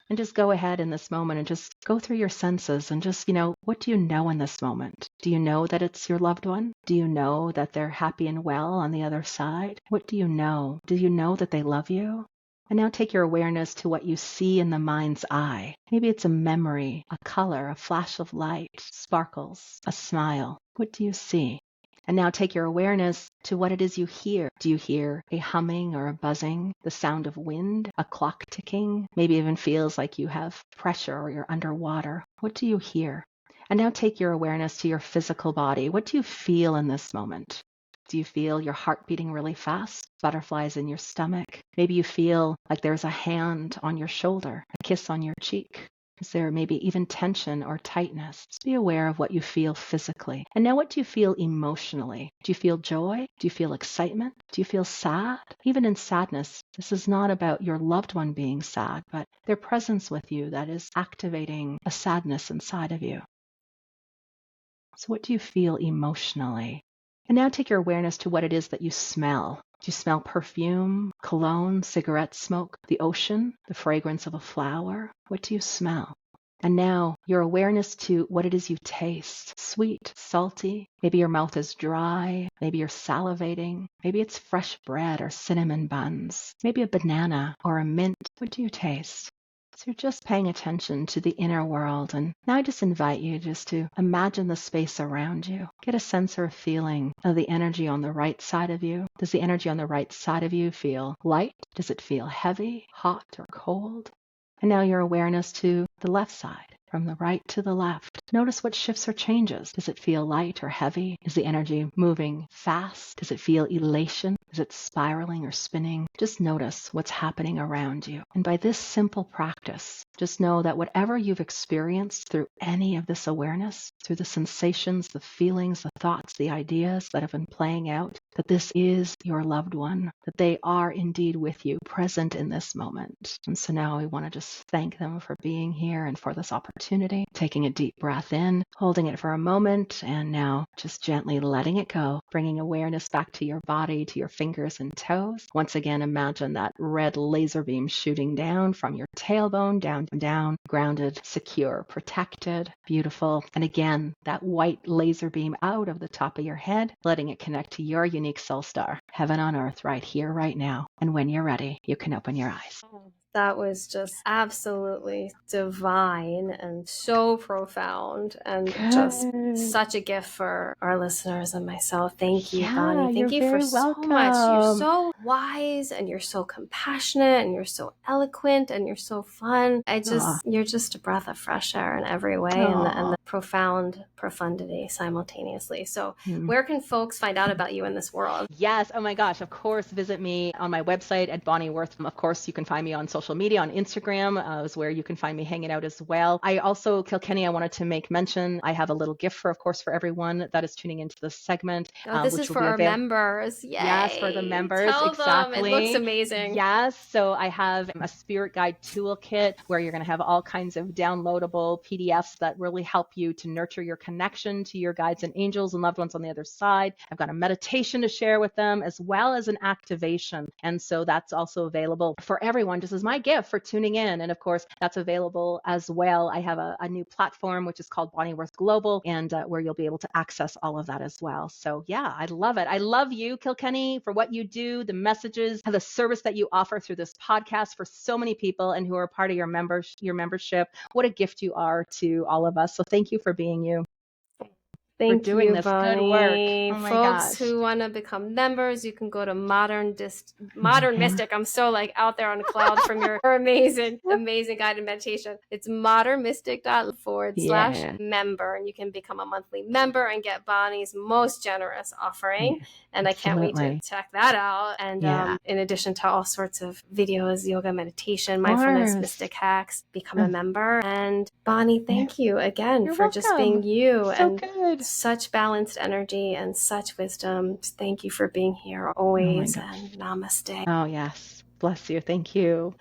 Speaker 2: And just go ahead in this moment and just go through your senses and just, what do you know in this moment? Do you know that it's your loved one? Do you know that they're happy and well on the other side? What do you know? Do you know that they love you? And now take your awareness to what you see in the mind's eye. Maybe it's a memory, a color, a flash of light, sparkles, a smile. What do you see? And now take your awareness to what it is you hear. Do you hear a humming or a buzzing, the sound of wind, a clock ticking? Maybe even feels like you have pressure or you're underwater. What do you hear? And now take your awareness to your physical body. What do you feel in this moment? Do you feel your heart beating really fast? Butterflies in your stomach? Maybe you feel like there's a hand on your shoulder, a kiss on your cheek. Is there maybe even tension or tightness? Just be aware of what you feel physically. And now what do you feel emotionally? Do you feel joy? Do you feel excitement? Do you feel sad? Even in sadness, this is not about your loved one being sad, but their presence with you that is activating a sadness inside of you. So what do you feel emotionally? And now take your awareness to what it is that you smell. Do you smell perfume, cologne, cigarette smoke, the ocean, the fragrance of a flower? What do you smell? And now your awareness to what it is you taste. Sweet, salty, maybe your mouth is dry, maybe you're salivating, maybe it's fresh bread or cinnamon buns, maybe a banana or a mint. What do you taste? So you're just paying attention to the inner world. And now I just invite you just to imagine the space around you. Get a sense or a feeling of the energy on the right side of you. Does the energy on the right side of you feel light? Does it feel heavy, hot, or cold? And now your awareness to the left side, from the right to the left. Notice what shifts or changes. Does it feel light or heavy? Is the energy moving fast? Does it feel elation? Is it spiraling or spinning? Just notice what's happening around you. And by this simple practice, just know that whatever you've experienced through any of this awareness, through the sensations, the feelings, the thoughts, the ideas that have been playing out, that this is your loved one, that they are indeed with you, present in this moment. And so now we want to just thank them for being here and for this opportunity, taking a deep breath in, holding it for a moment, and now just gently letting it go, bringing awareness back to your body, to your fingers and toes. Once again, imagine that red laser beam shooting down from your tailbone, down, grounded, secure, protected, beautiful. And again, that white laser beam out of the top of your head, letting it connect to your unique soul star, heaven on earth, right here, right now. And when you're ready, you can open your eyes.
Speaker 1: That was just absolutely divine and so profound and just such a gift for our listeners and myself. Thank you, Bonnie. Thank you for so much. You're so wise and you're so compassionate and you're so eloquent and you're so fun. You're just a breath of fresh air in every way and the profound profundity simultaneously. So where can folks find out about you in this world?
Speaker 2: Yes. Oh my gosh. Of course, visit me on my website at Bonnie Worth. Of course, you can find me on social media, on Instagram is where you can find me hanging out as well. I also, Kilkenny, I wanted to make mention, I have a little gift of course, for everyone that is tuning into this segment.
Speaker 1: This is for our members. Yay.
Speaker 2: Yes, for the members.
Speaker 1: Tell
Speaker 2: exactly.
Speaker 1: them. It looks amazing.
Speaker 2: Yes. So I have a spirit guide toolkit where you're going to have all kinds of downloadable PDFs that really help you to nurture your connection to your guides and angels and loved ones on the other side. I've got a meditation to share with them as well as an activation. And so that's also available for everyone, just as my my gift for tuning in. And of course, that's available as well. I have a new platform, which is called Bonnie Worth Global, and where you'll be able to access all of that as well. So yeah, I love it. I love you, Kilkenny, for what you do, the messages, the service that you offer through this podcast for so many people and who are part of your membership. What a gift you are to all of us. So thank you for being you.
Speaker 1: Thank
Speaker 2: doing
Speaker 1: you,
Speaker 2: this good work.
Speaker 1: Bonnie.
Speaker 2: Oh my
Speaker 1: Folks
Speaker 2: gosh.
Speaker 1: who want to become members, you can go to Modern Mystic. I'm so like out there on the cloud from your amazing guided meditation. It's modernmystic.forward/member, and you can become a monthly member and get Bonnie's most generous offering. And I can't wait to check that out. And in addition to all sorts of videos, yoga, meditation, mindfulness, mystic hacks, become a member. And Bonnie, thank you again for just being you and such balanced energy and such wisdom. Thank you for being here always, and namaste.
Speaker 2: Oh, yes. Bless you. Thank you.